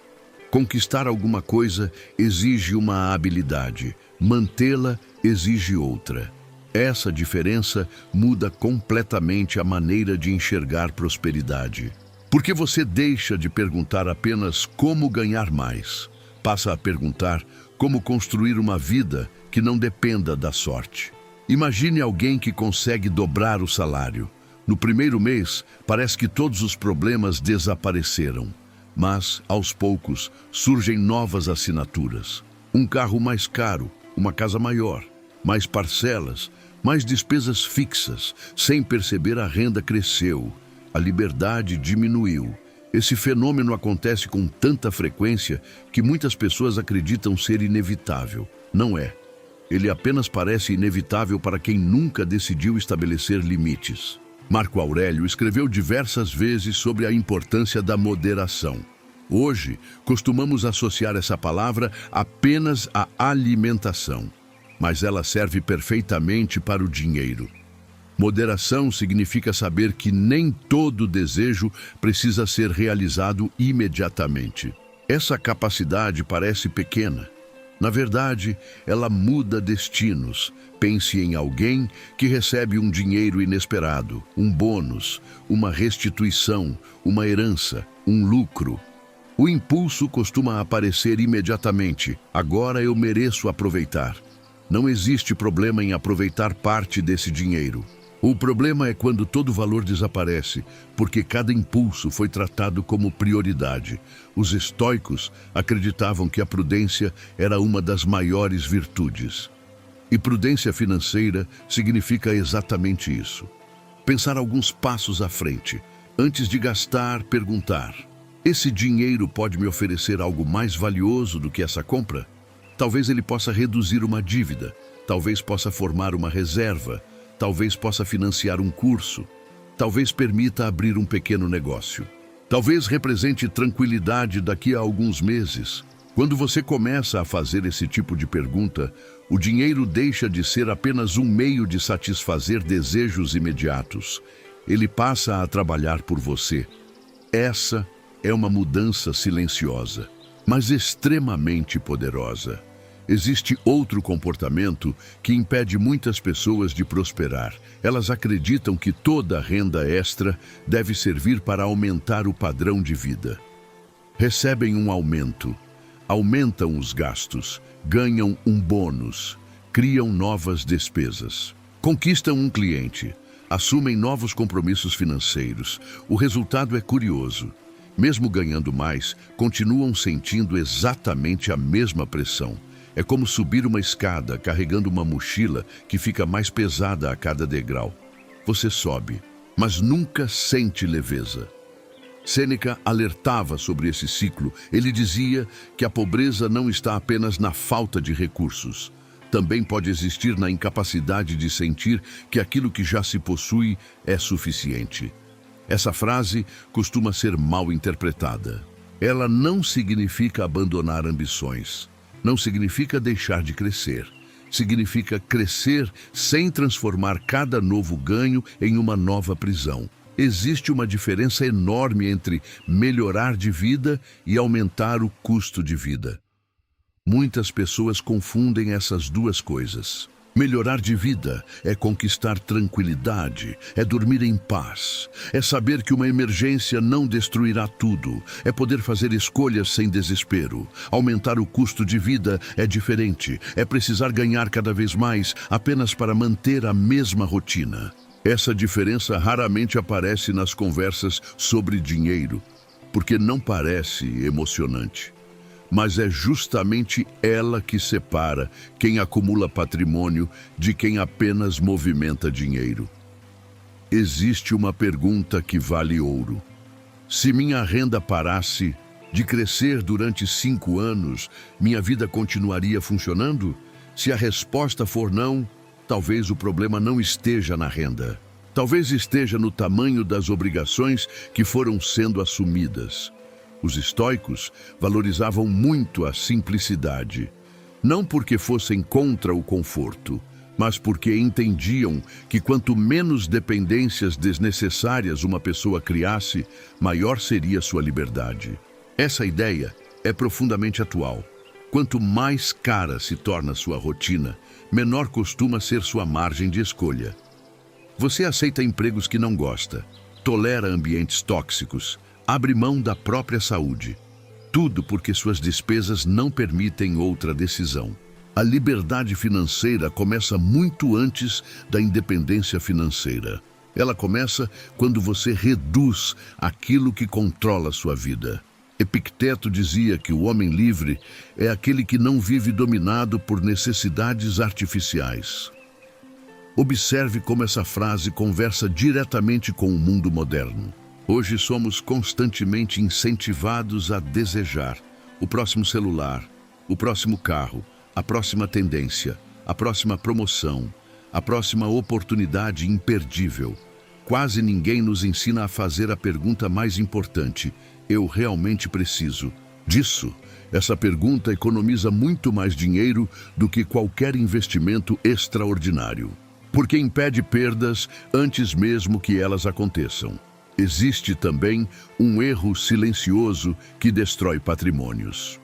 Conquistar alguma coisa exige uma habilidade, mantê-la exige outra. Essa diferença muda completamente a maneira de enxergar prosperidade. Porque você deixa de perguntar apenas como ganhar mais. Passa a perguntar como construir uma vida que não dependa da sorte. Imagine alguém que consegue dobrar o salário. No primeiro mês, parece que todos os problemas desapareceram. Mas, aos poucos, surgem novas assinaturas. Um carro mais caro, uma casa maior, mais parcelas, mais despesas fixas. Sem perceber, a renda cresceu, a liberdade diminuiu. Esse fenômeno acontece com tanta frequência que muitas pessoas acreditam ser inevitável. Não é. Ele apenas parece inevitável para quem nunca decidiu estabelecer limites. Marco Aurélio escreveu diversas vezes sobre a importância da moderação. Hoje, costumamos associar essa palavra apenas à alimentação, mas ela serve perfeitamente para o dinheiro. Moderação significa saber que nem todo desejo precisa ser realizado imediatamente. Essa capacidade parece pequena. Na verdade, ela muda destinos. Pense em alguém que recebe um dinheiro inesperado, um bônus, uma restituição, uma herança, um lucro. O impulso costuma aparecer imediatamente. Agora eu mereço aproveitar. Não existe problema em aproveitar parte desse dinheiro. O problema é quando todo o valor desaparece, porque cada impulso foi tratado como prioridade. Os estoicos acreditavam que a prudência era uma das maiores virtudes. E prudência financeira significa exatamente isso. Pensar alguns passos à frente. Antes de gastar, perguntar: esse dinheiro pode me oferecer algo mais valioso do que essa compra? Talvez ele possa reduzir uma dívida, talvez possa formar uma reserva, talvez possa financiar um curso, talvez permita abrir um pequeno negócio. Talvez represente tranquilidade daqui a alguns meses. Quando você começa a fazer esse tipo de pergunta, o dinheiro deixa de ser apenas um meio de satisfazer desejos imediatos. Ele passa a trabalhar por você. Essa é uma mudança silenciosa, mas extremamente poderosa. Existe outro comportamento que impede muitas pessoas de prosperar. Elas acreditam que toda renda extra deve servir para aumentar o padrão de vida. Recebem um aumento, aumentam os gastos, ganham um bônus, criam novas despesas, conquistam um cliente, assumem novos compromissos financeiros. O resultado é curioso. Mesmo ganhando mais, continuam sentindo exatamente a mesma pressão. É como subir uma escada carregando uma mochila que fica mais pesada a cada degrau. Você sobe, mas nunca sente leveza. Sêneca alertava sobre esse ciclo. Ele dizia que a pobreza não está apenas na falta de recursos. Também pode existir na incapacidade de sentir que aquilo que já se possui é suficiente. Essa frase costuma ser mal interpretada. Ela não significa abandonar ambições. Não significa deixar de crescer. Significa crescer sem transformar cada novo ganho em uma nova prisão. Existe uma diferença enorme entre melhorar de vida e aumentar o custo de vida. Muitas pessoas confundem essas duas coisas. Melhorar de vida é conquistar tranquilidade, é dormir em paz, é saber que uma emergência não destruirá tudo, é poder fazer escolhas sem desespero. Aumentar o custo de vida é diferente, é precisar ganhar cada vez mais apenas para manter a mesma rotina. Essa diferença raramente aparece nas conversas sobre dinheiro, porque não parece emocionante. Mas é justamente ela que separa quem acumula patrimônio de quem apenas movimenta dinheiro. Existe uma pergunta que vale ouro. Se minha renda parasse de crescer durante 5 anos, minha vida continuaria funcionando? Se a resposta for não, talvez o problema não esteja na renda. Talvez esteja no tamanho das obrigações que foram sendo assumidas. Os estoicos valorizavam muito a simplicidade, não porque fossem contra o conforto, mas porque entendiam que quanto menos dependências desnecessárias uma pessoa criasse, maior seria sua liberdade. Essa ideia é profundamente atual. Quanto mais cara se torna sua rotina, menor costuma ser sua margem de escolha. Você aceita empregos que não gosta, tolera ambientes tóxicos, abre mão da própria saúde. Tudo porque suas despesas não permitem outra decisão. A liberdade financeira começa muito antes da independência financeira. Ela começa quando você reduz aquilo que controla sua vida. Epicteto dizia que o homem livre é aquele que não vive dominado por necessidades artificiais. Observe como essa frase conversa diretamente com o mundo moderno. Hoje somos constantemente incentivados a desejar o próximo celular, o próximo carro, a próxima tendência, a próxima promoção, a próxima oportunidade imperdível. Quase ninguém nos ensina a fazer a pergunta mais importante: eu realmente preciso disso? Essa pergunta economiza muito mais dinheiro do que qualquer investimento extraordinário, porque impede perdas antes mesmo que elas aconteçam. Existe também um erro silencioso que destrói patrimônios: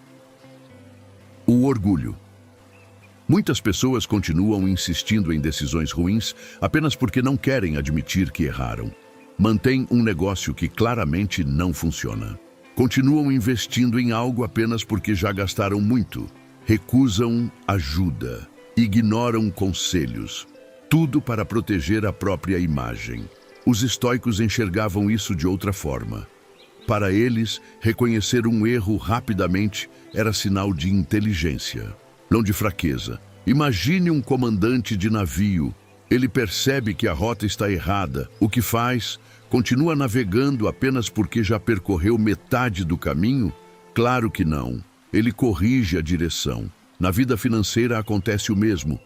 o orgulho. Muitas pessoas continuam insistindo em decisões ruins apenas porque não querem admitir que erraram. Mantêm um negócio que claramente não funciona. Continuam investindo em algo apenas porque já gastaram muito. Recusam ajuda. Ignoram conselhos. Tudo para proteger a própria imagem. Os estoicos enxergavam isso de outra forma. Para eles, reconhecer um erro rapidamente era sinal de inteligência, não de fraqueza. Imagine um comandante de navio. Ele percebe que a rota está errada. O que faz? Continua navegando apenas porque já percorreu metade do caminho? Claro que não. Ele corrige a direção. Na vida financeira acontece o mesmo.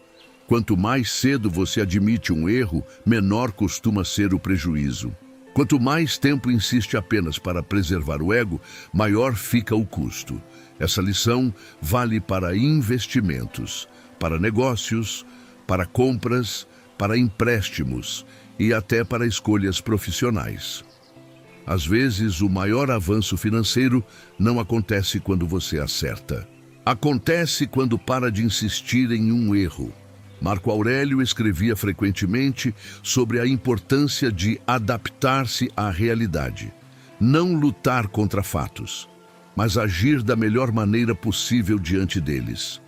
Quanto mais cedo você admite um erro, menor costuma ser o prejuízo. Quanto mais tempo insiste apenas para preservar o ego, maior fica o custo. Essa lição vale para investimentos, para negócios, para compras, para empréstimos e até para escolhas profissionais. Às vezes, o maior avanço financeiro não acontece quando você acerta. Acontece quando para de insistir em um erro. Marco Aurélio escrevia frequentemente sobre a importância de adaptar-se à realidade, não lutar contra fatos, mas agir da melhor maneira possível diante deles.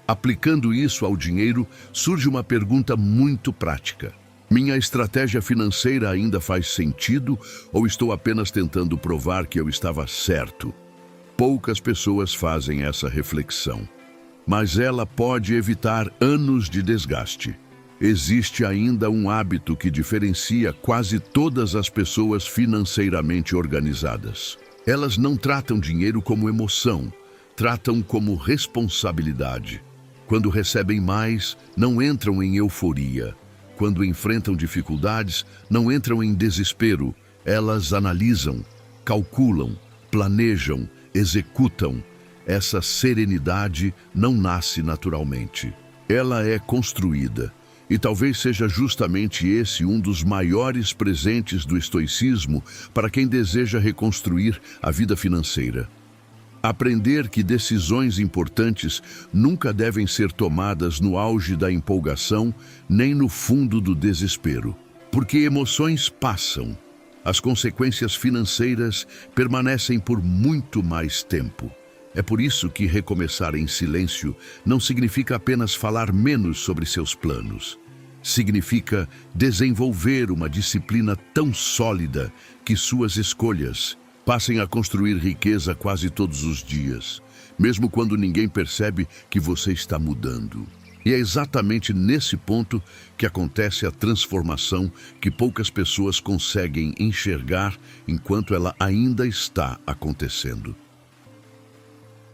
Aplicando isso ao dinheiro, surge uma pergunta muito prática: minha estratégia financeira ainda faz sentido ou estou apenas tentando provar que eu estava certo? Poucas pessoas fazem essa reflexão, mas ela pode evitar anos de desgaste. Existe ainda um hábito que diferencia quase todas as pessoas financeiramente organizadas. Elas não tratam dinheiro como emoção, tratam como responsabilidade. Quando recebem mais, não entram em euforia. Quando enfrentam dificuldades, não entram em desespero. Elas analisam, calculam, planejam, executam. Essa serenidade não nasce naturalmente. Ela é construída. E talvez seja justamente esse um dos maiores presentes do estoicismo para quem deseja reconstruir a vida financeira. Aprender que decisões importantes nunca devem ser tomadas no auge da empolgação, nem no fundo do desespero. Porque emoções passam. As consequências financeiras permanecem por muito mais tempo. É por isso que recomeçar em silêncio não significa apenas falar menos sobre seus planos. Significa desenvolver uma disciplina tão sólida que suas escolhas passem a construir riqueza quase todos os dias, mesmo quando ninguém percebe que você está mudando. E é exatamente nesse ponto que acontece a transformação que poucas pessoas conseguem enxergar enquanto ela ainda está acontecendo.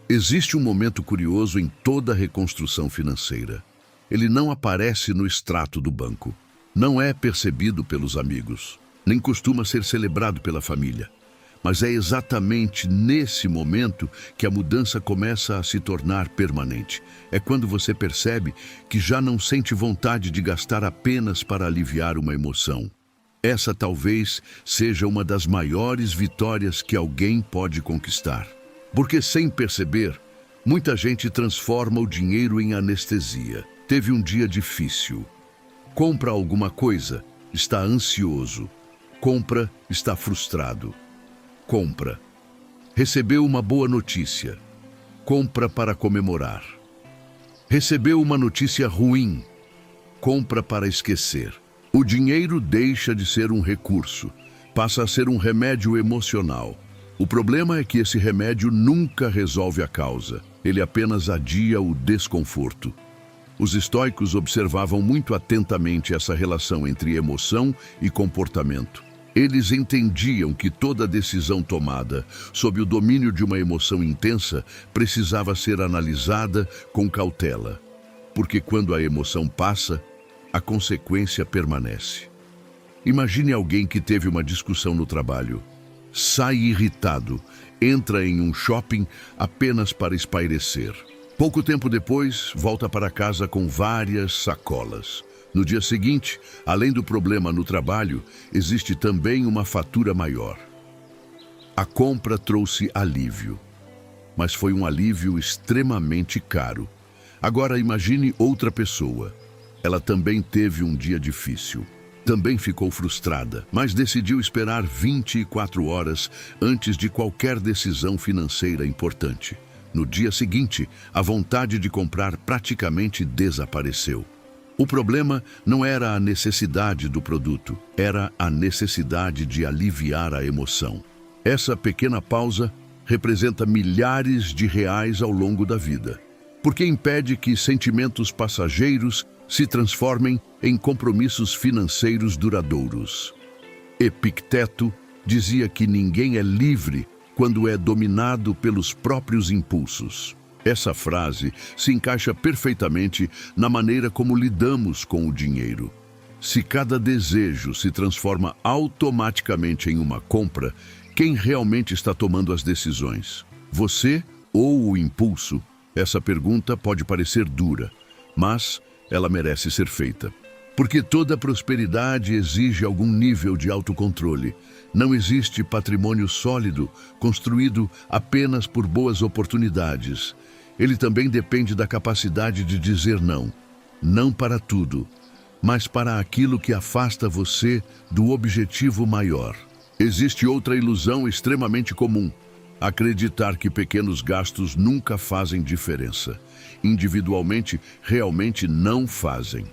Existe um momento curioso em toda a reconstrução financeira. Ele não aparece no extrato do banco, não é percebido pelos amigos, nem costuma ser celebrado pela família. Mas é exatamente nesse momento que a mudança começa a se tornar permanente. É quando você percebe que já não sente vontade de gastar apenas para aliviar uma emoção. Essa talvez seja uma das maiores vitórias que alguém pode conquistar. Porque sem perceber, muita gente transforma o dinheiro em anestesia. Teve um dia difícil. Compra alguma coisa, está ansioso. Compra, está frustrado. Compra. Recebeu uma boa notícia. Compra para comemorar. Recebeu uma notícia ruim. Compra para esquecer. O dinheiro deixa de ser um recurso, passa a ser um remédio emocional. O problema é que esse remédio nunca resolve a causa, ele apenas adia o desconforto. Os estoicos observavam muito atentamente essa relação entre emoção e comportamento. Eles entendiam que toda decisão tomada sob o domínio de uma emoção intensa precisava ser analisada com cautela, porque quando a emoção passa, a consequência permanece. Imagine alguém que teve uma discussão no trabalho, sai irritado, entra em um shopping apenas para espairecer. Pouco tempo depois, volta para casa com várias sacolas. No dia seguinte, além do problema no trabalho, existe também uma fatura maior. A compra trouxe alívio, mas foi um alívio extremamente caro. Agora imagine outra pessoa. Ela também teve um dia difícil. Também ficou frustrada, mas decidiu esperar 24 horas antes de qualquer decisão financeira importante. No dia seguinte, a vontade de comprar praticamente desapareceu. O problema não era a necessidade do produto, era a necessidade de aliviar a emoção. Essa pequena pausa representa milhares de reais ao longo da vida, porque impede que sentimentos passageiros se transformem em compromissos financeiros duradouros. Epicteto dizia que ninguém é livre quando é dominado pelos próprios impulsos. Essa frase se encaixa perfeitamente na maneira como lidamos com o dinheiro. Se cada desejo se transforma automaticamente em uma compra, quem realmente está tomando as decisões? Você ou o impulso? Essa pergunta pode parecer dura, mas ela merece ser feita. Porque toda prosperidade exige algum nível de autocontrole. Não existe patrimônio sólido construído apenas por boas oportunidades. Ele também depende da capacidade de dizer não. Não para tudo, mas para aquilo que afasta você do objetivo maior. Existe outra ilusão extremamente comum: acreditar que pequenos gastos nunca fazem diferença. Individualmente, realmente não fazem.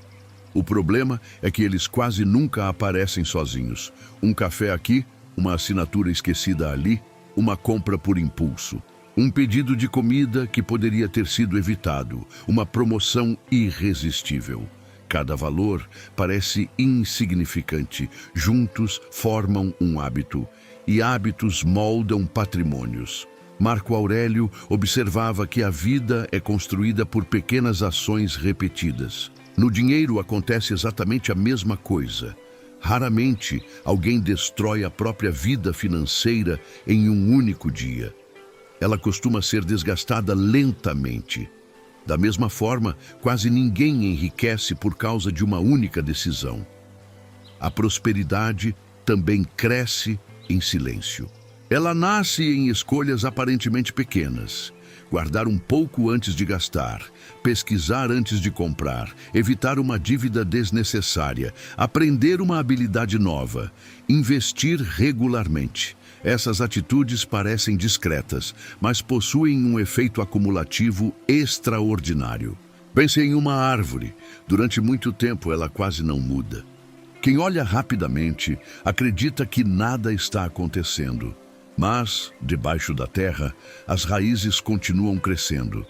O problema é que eles quase nunca aparecem sozinhos. Um café aqui, uma assinatura esquecida ali, uma compra por impulso. Um pedido de comida que poderia ter sido evitado, uma promoção irresistível. Cada valor parece insignificante, juntos formam um hábito, e hábitos moldam patrimônios. Marco Aurélio observava que a vida é construída por pequenas ações repetidas. No dinheiro acontece exatamente a mesma coisa. Raramente alguém destrói a própria vida financeira em um único dia. Ela costuma ser desgastada lentamente. Da mesma forma, quase ninguém enriquece por causa de uma única decisão. A prosperidade também cresce em silêncio. Ela nasce em escolhas aparentemente pequenas. Guardar um pouco antes de gastar, pesquisar antes de comprar, evitar uma dívida desnecessária, aprender uma habilidade nova, investir regularmente. Essas atitudes parecem discretas, mas possuem um efeito acumulativo extraordinário. Pense em uma árvore. Durante muito tempo ela quase não muda. Quem olha rapidamente acredita que nada está acontecendo. Mas, debaixo da terra, as raízes continuam crescendo.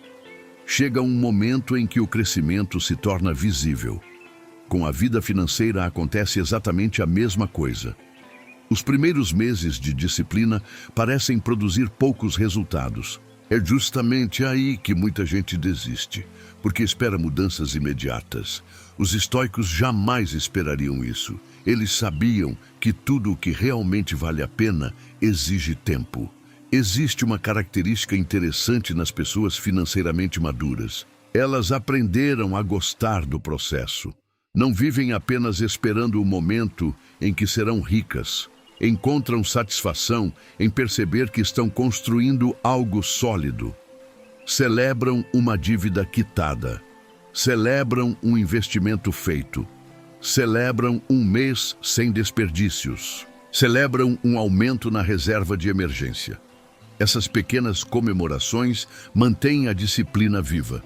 Chega um momento em que o crescimento se torna visível. Com a vida financeira acontece exatamente a mesma coisa. Os primeiros meses de disciplina parecem produzir poucos resultados. É justamente aí que muita gente desiste, porque espera mudanças imediatas. Os estoicos jamais esperariam isso. Eles sabiam que tudo o que realmente vale a pena exige tempo. Existe uma característica interessante nas pessoas financeiramente maduras. Elas aprenderam a gostar do processo. Não vivem apenas esperando o momento em que serão ricas. Encontram satisfação em perceber que estão construindo algo sólido. Celebram uma dívida quitada. Celebram um investimento feito. Celebram um mês sem desperdícios. Celebram um aumento na reserva de emergência. Essas pequenas comemorações mantêm a disciplina viva.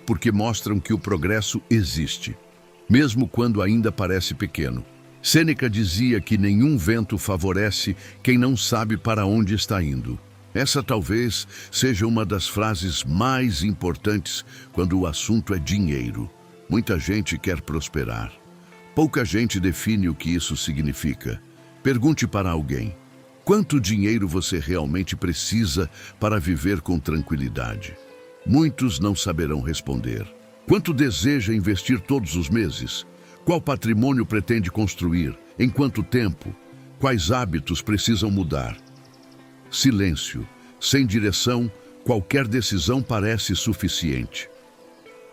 porque mostram que o progresso existe, mesmo quando ainda parece pequeno. Sêneca dizia que nenhum vento favorece quem não sabe para onde está indo. Essa talvez seja uma das frases mais importantes quando o assunto é dinheiro. Muita gente quer prosperar. Pouca gente define o que isso significa. Pergunte para alguém: quanto dinheiro você realmente precisa para viver com tranquilidade? Muitos não saberão responder. Quanto deseja investir todos os meses? Qual patrimônio pretende construir? Em quanto tempo? Quais hábitos precisam mudar? Silêncio. Sem direção, qualquer decisão parece suficiente.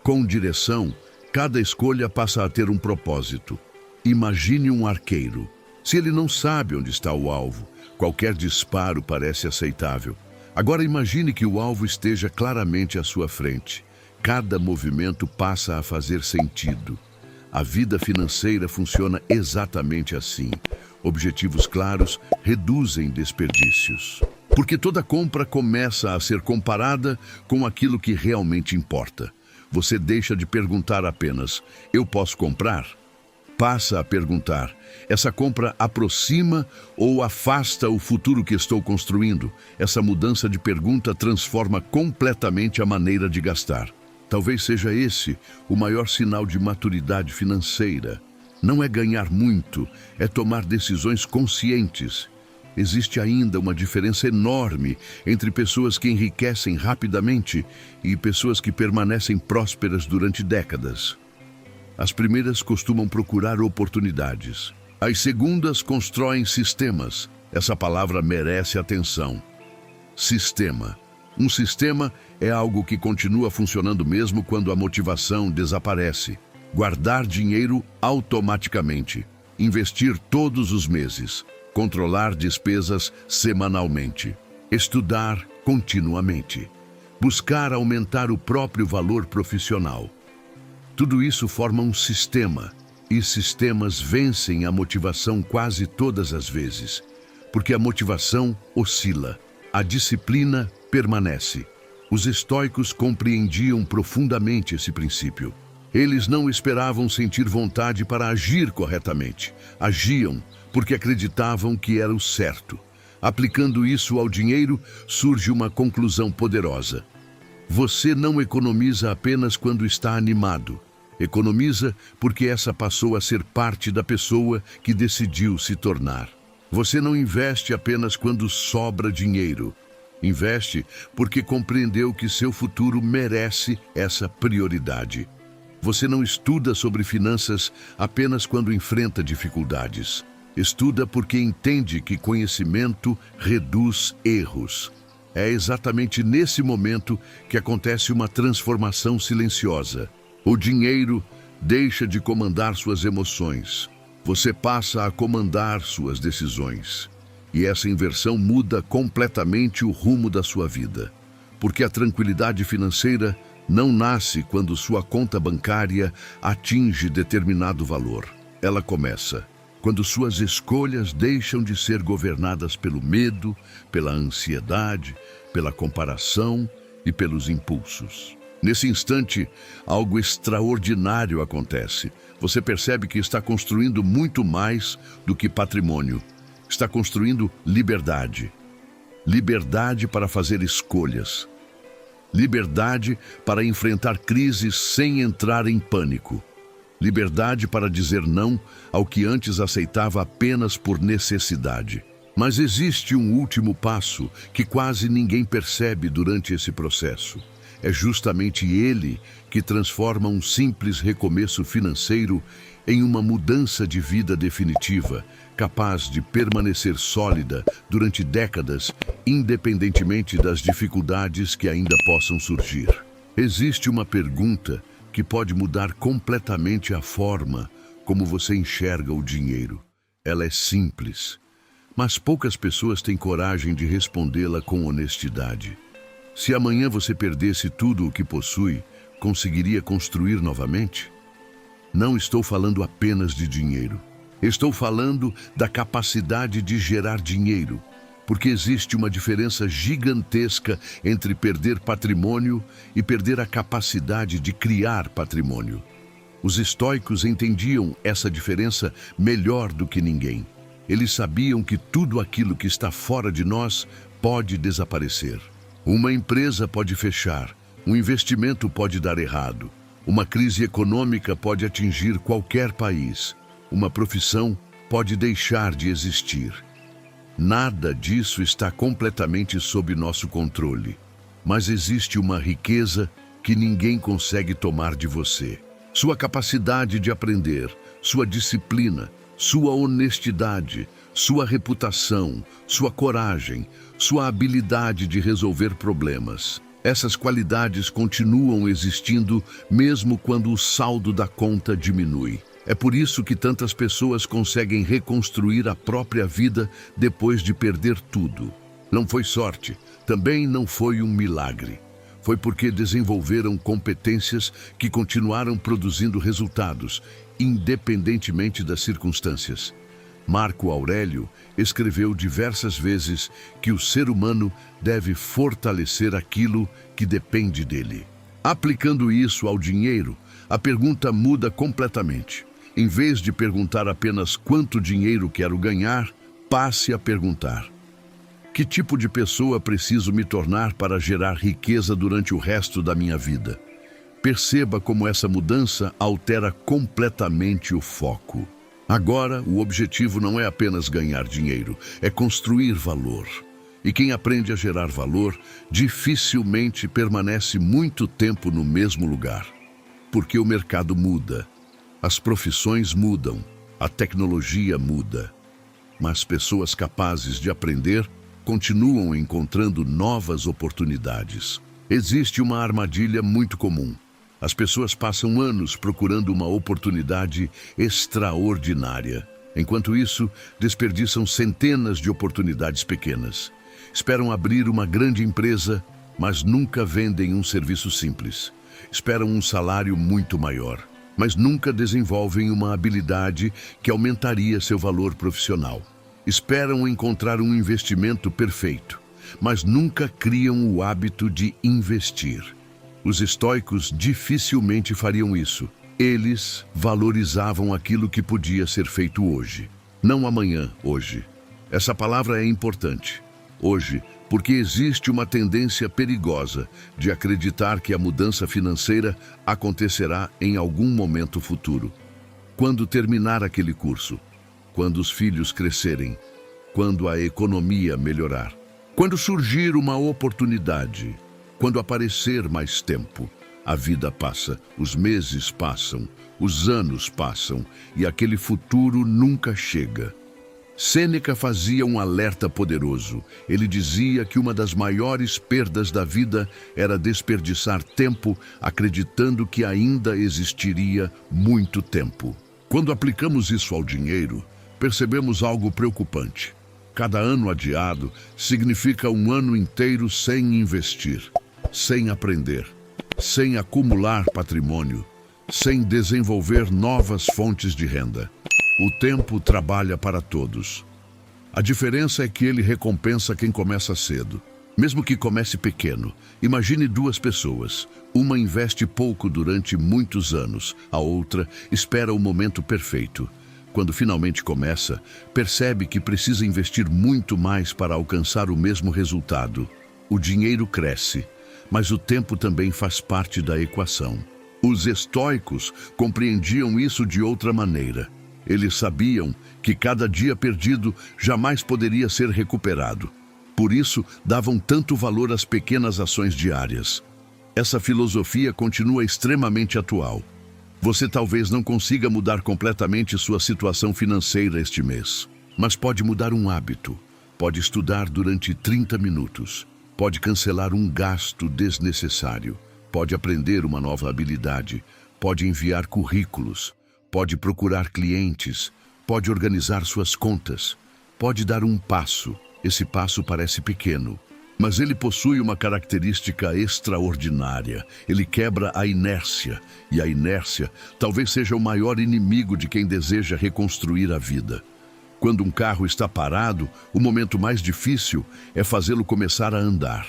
Com direção, cada escolha passa a ter um propósito. Imagine um arqueiro. Se ele não sabe onde está o alvo, qualquer disparo parece aceitável. Agora imagine que o alvo esteja claramente à sua frente. Cada movimento passa a fazer sentido. A vida financeira funciona exatamente assim. Objetivos claros reduzem desperdícios. Porque toda compra começa a ser comparada com aquilo que realmente importa. Você deixa de perguntar apenas: eu posso comprar? Passa a perguntar: essa compra aproxima ou afasta o futuro que estou construindo? Essa mudança de pergunta transforma completamente a maneira de gastar. Talvez seja esse o maior sinal de maturidade financeira. Não é ganhar muito, é tomar decisões conscientes. Existe ainda uma diferença enorme entre pessoas que enriquecem rapidamente e pessoas que permanecem prósperas durante décadas. As primeiras costumam procurar oportunidades. As segundas constroem sistemas. Essa palavra merece atenção. Sistema. Um sistema é algo que continua funcionando mesmo quando a motivação desaparece. Guardar dinheiro automaticamente. Investir todos os meses. Controlar despesas semanalmente. Estudar continuamente. Buscar aumentar o próprio valor profissional. Tudo isso forma um sistema, e sistemas vencem a motivação quase todas as vezes, porque a motivação oscila, a disciplina permanece. Os estoicos compreendiam profundamente esse princípio. Eles não esperavam sentir vontade para agir corretamente. Agiam porque acreditavam que era o certo. Aplicando isso ao dinheiro, surge uma conclusão poderosa. Você não economiza apenas quando está animado. Economiza porque essa passou a ser parte da pessoa que decidiu se tornar. Você não investe apenas quando sobra dinheiro. Investe porque compreendeu que seu futuro merece essa prioridade. Você não estuda sobre finanças apenas quando enfrenta dificuldades. Estuda porque entende que conhecimento reduz erros. É exatamente nesse momento que acontece uma transformação silenciosa. O dinheiro deixa de comandar suas emoções. Você passa a comandar suas decisões. E essa inversão muda completamente o rumo da sua vida. Porque a tranquilidade financeira não nasce quando sua conta bancária atinge determinado valor. Ela começa quando suas escolhas deixam de ser governadas pelo medo, pela ansiedade, pela comparação e pelos impulsos. Nesse instante, algo extraordinário acontece. Você percebe que está construindo muito mais do que patrimônio. Está construindo liberdade. Liberdade para fazer escolhas. Liberdade para enfrentar crises sem entrar em pânico. Liberdade para dizer não ao que antes aceitava apenas por necessidade. Mas existe um último passo que quase ninguém percebe durante esse processo. É justamente ele que transforma um simples recomeço financeiro em uma mudança de vida definitiva, capaz de permanecer sólida durante décadas, independentemente das dificuldades que ainda possam surgir. Existe uma pergunta que pode mudar completamente a forma como você enxerga o dinheiro. Ela é simples, mas poucas pessoas têm coragem de respondê-la com honestidade. Se amanhã você perdesse tudo o que possui, conseguiria construir novamente? Não estou falando apenas de dinheiro. Estou falando da capacidade de gerar dinheiro. porque existe uma diferença gigantesca entre perder patrimônio e perder a capacidade de criar patrimônio. Os estoicos entendiam essa diferença melhor do que ninguém. Eles sabiam que tudo aquilo que está fora de nós pode desaparecer. Uma empresa pode fechar, um investimento pode dar errado, uma crise econômica pode atingir qualquer país, uma profissão pode deixar de existir. Nada disso está completamente sob nosso controle, mas existe uma riqueza que ninguém consegue tomar de você. Sua capacidade de aprender, sua disciplina, sua honestidade, sua reputação, sua coragem, sua habilidade de resolver problemas. Essas qualidades continuam existindo mesmo quando o saldo da conta diminui. É por isso que tantas pessoas conseguem reconstruir a própria vida depois de perder tudo. Não foi sorte, também não foi um milagre. Foi porque desenvolveram competências que continuaram produzindo resultados, independentemente das circunstâncias. Marco Aurélio escreveu diversas vezes que o ser humano deve fortalecer aquilo que depende dele. Aplicando isso ao dinheiro, a pergunta muda completamente. Em vez de perguntar apenas quanto dinheiro quero ganhar, passe a perguntar: que tipo de pessoa preciso me tornar para gerar riqueza durante o resto da minha vida? Perceba como essa mudança altera completamente o foco. Agora, o objetivo não é apenas ganhar dinheiro, é construir valor. E quem aprende a gerar valor dificilmente permanece muito tempo no mesmo lugar. Porque o mercado muda, as profissões mudam, a tecnologia muda. Mas pessoas capazes de aprender continuam encontrando novas oportunidades. Existe uma armadilha muito comum. As pessoas passam anos procurando uma oportunidade extraordinária. Enquanto isso, desperdiçam centenas de oportunidades pequenas. Esperam abrir uma grande empresa, mas nunca vendem um serviço simples. Esperam um salário muito maior, mas nunca desenvolvem uma habilidade que aumentaria seu valor profissional. Esperam encontrar um investimento perfeito, mas nunca criam o hábito de investir. Os estoicos dificilmente fariam isso. Eles valorizavam aquilo que podia ser feito hoje, não amanhã, hoje. Essa palavra é importante. Hoje, porque existe uma tendência perigosa de acreditar que a mudança financeira acontecerá em algum momento futuro. Quando terminar aquele curso, quando os filhos crescerem, quando a economia melhorar, quando surgir uma oportunidade, quando aparecer mais tempo. A vida passa, os meses passam, os anos passam e aquele futuro nunca chega. Sêneca fazia um alerta poderoso. Ele dizia que uma das maiores perdas da vida era desperdiçar tempo acreditando que ainda existiria muito tempo. Quando aplicamos isso ao dinheiro, percebemos algo preocupante. Cada ano adiado significa um ano inteiro sem investir, sem aprender, sem acumular patrimônio, sem desenvolver novas fontes de renda. O tempo trabalha para todos. A diferença é que ele recompensa quem começa cedo. Mesmo que comece pequeno, imagine duas pessoas. Uma investe pouco durante muitos anos, a outra espera o momento perfeito. Quando finalmente começa, percebe que precisa investir muito mais para alcançar o mesmo resultado. O dinheiro cresce, mas o tempo também faz parte da equação. Os estoicos compreendiam isso de outra maneira. Eles sabiam que cada dia perdido jamais poderia ser recuperado. Por isso, davam tanto valor às pequenas ações diárias. Essa filosofia continua extremamente atual. Você talvez não consiga mudar completamente sua situação financeira este mês, mas pode mudar um hábito. Pode estudar durante 30 minutos. Pode cancelar um gasto desnecessário. Pode aprender uma nova habilidade. Pode enviar currículos. Pode procurar clientes, pode organizar suas contas, pode dar um passo. Esse passo parece pequeno, mas ele possui uma característica extraordinária. Ele quebra a inércia, e a inércia talvez seja o maior inimigo de quem deseja reconstruir a vida. Quando um carro está parado, o momento mais difícil é fazê-lo começar a andar.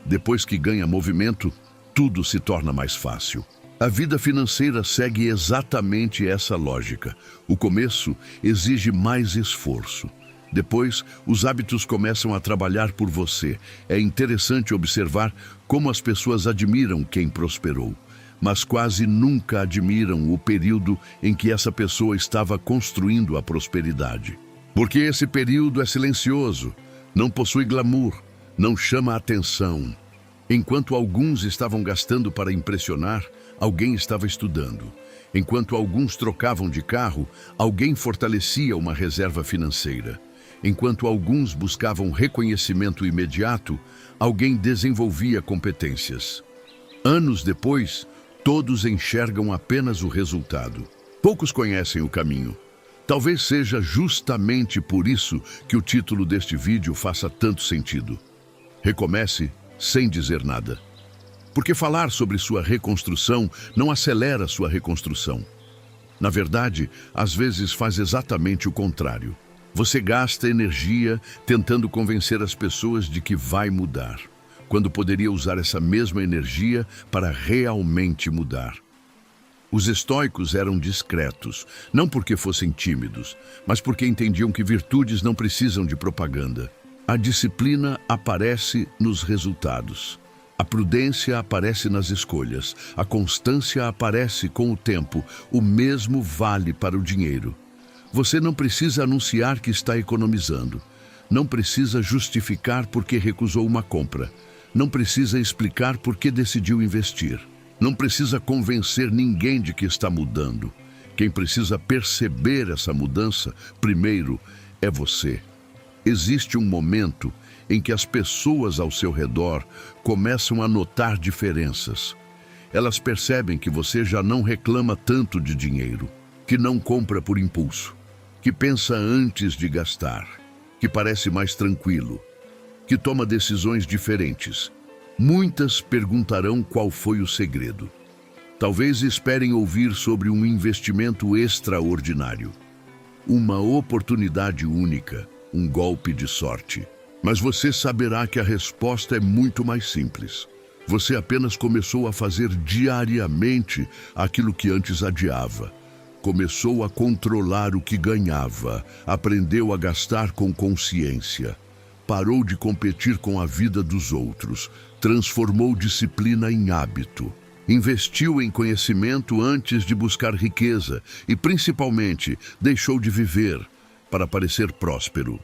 Depois que ganha movimento, tudo se torna mais fácil. A vida financeira segue exatamente essa lógica. O começo exige mais esforço. Depois, os hábitos começam a trabalhar por você. É interessante observar como as pessoas admiram quem prosperou, mas quase nunca admiram o período em que essa pessoa estava construindo a prosperidade. Porque esse período é silencioso, não possui glamour, não chama a atenção. Enquanto alguns estavam gastando para impressionar, alguém estava estudando. Enquanto alguns trocavam de carro, alguém fortalecia uma reserva financeira. Enquanto alguns buscavam reconhecimento imediato, alguém desenvolvia competências. Anos depois, todos enxergam apenas o resultado. Poucos conhecem o caminho. Talvez seja justamente por isso que o título deste vídeo faça tanto sentido. Recomece sem dizer nada. Porque falar sobre sua reconstrução não acelera sua reconstrução. Na verdade, às vezes faz exatamente o contrário. Você gasta energia tentando convencer as pessoas de que vai mudar, quando poderia usar essa mesma energia para realmente mudar. Os estoicos eram discretos, não porque fossem tímidos, mas porque entendiam que virtudes não precisam de propaganda. A disciplina aparece nos resultados. A prudência aparece nas escolhas. A constância aparece com o tempo. O mesmo vale para o dinheiro. Você não precisa anunciar que está economizando. Não precisa justificar porque recusou uma compra. Não precisa explicar por que decidiu investir. Não precisa convencer ninguém de que está mudando. Quem precisa perceber essa mudança, primeiro, é você. Existe um momento em que as pessoas ao seu redor começam a notar diferenças. Elas percebem que você já não reclama tanto de dinheiro, que não compra por impulso, que pensa antes de gastar, que parece mais tranquilo, que toma decisões diferentes. Muitas perguntarão qual foi o segredo. Talvez esperem ouvir sobre um investimento extraordinário, uma oportunidade única, um golpe de sorte. Mas você saberá que a resposta é muito mais simples. Você apenas começou a fazer diariamente aquilo que antes adiava. Começou a controlar o que ganhava, aprendeu a gastar com consciência. Parou de competir com a vida dos outros, transformou disciplina em hábito. Investiu em conhecimento antes de buscar riqueza e, principalmente, deixou de viver para parecer próspero.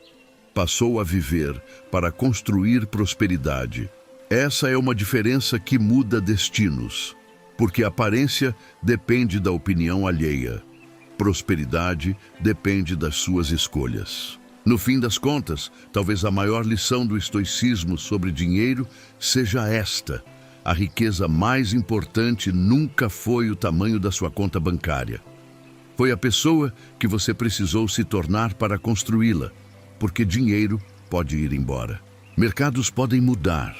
Passou a viver para construir prosperidade. Essa é uma diferença que muda destinos, porque a aparência depende da opinião alheia. Prosperidade depende das suas escolhas. No fim das contas, talvez a maior lição do estoicismo sobre dinheiro seja esta: a riqueza mais importante nunca foi o tamanho da sua conta bancária. Foi a pessoa que você precisou se tornar para construí-la, porque dinheiro pode ir embora. Mercados podem mudar,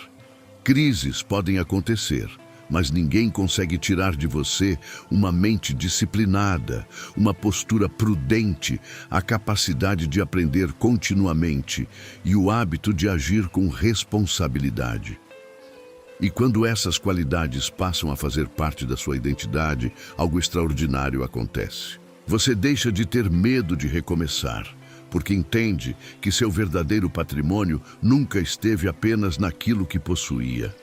crises podem acontecer, mas ninguém consegue tirar de você uma mente disciplinada, uma postura prudente, a capacidade de aprender continuamente e o hábito de agir com responsabilidade. E quando essas qualidades passam a fazer parte da sua identidade, algo extraordinário acontece. Você deixa de ter medo de recomeçar, porque entende que seu verdadeiro patrimônio nunca esteve apenas naquilo que possuía.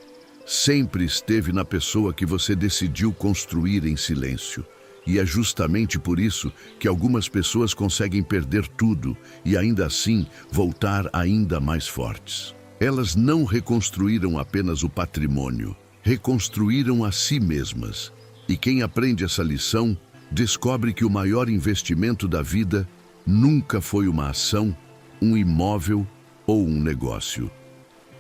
Sempre esteve na pessoa que você decidiu construir em silêncio. E é justamente por isso que algumas pessoas conseguem perder tudo e ainda assim voltar ainda mais fortes. Elas não reconstruíram apenas o patrimônio, reconstruíram a si mesmas. E quem aprende essa lição descobre que o maior investimento da vida nunca foi uma ação, um imóvel ou um negócio.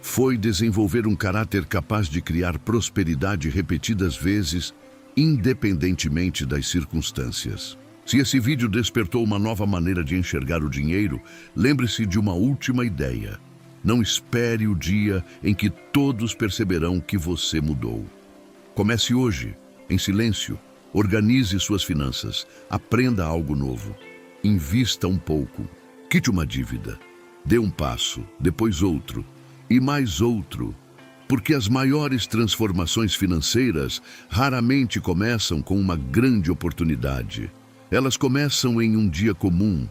Foi desenvolver um caráter capaz de criar prosperidade repetidas vezes, independentemente das circunstâncias. Se esse vídeo despertou uma nova maneira de enxergar o dinheiro, lembre-se de uma última ideia. Não espere o dia em que todos perceberão que você mudou. Comece hoje, em silêncio. Organize suas finanças. Aprenda algo novo. Invista um pouco. Quite uma dívida. Dê um passo, depois outro e mais outro. Porque as maiores transformações financeiras raramente começam com uma grande oportunidade. Elas começam em um dia comum,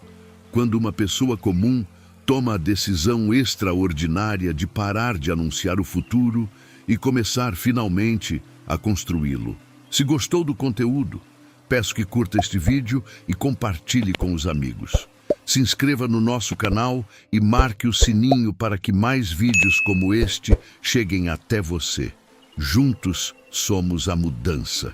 quando uma pessoa comum toma a decisão extraordinária de parar de anunciar o futuro e começar finalmente a construí-lo. Se gostou do conteúdo, peço que curta este vídeo e compartilhe com os amigos. Se inscreva no nosso canal e marque o sininho para que mais vídeos como este cheguem até você. Juntos somos a mudança.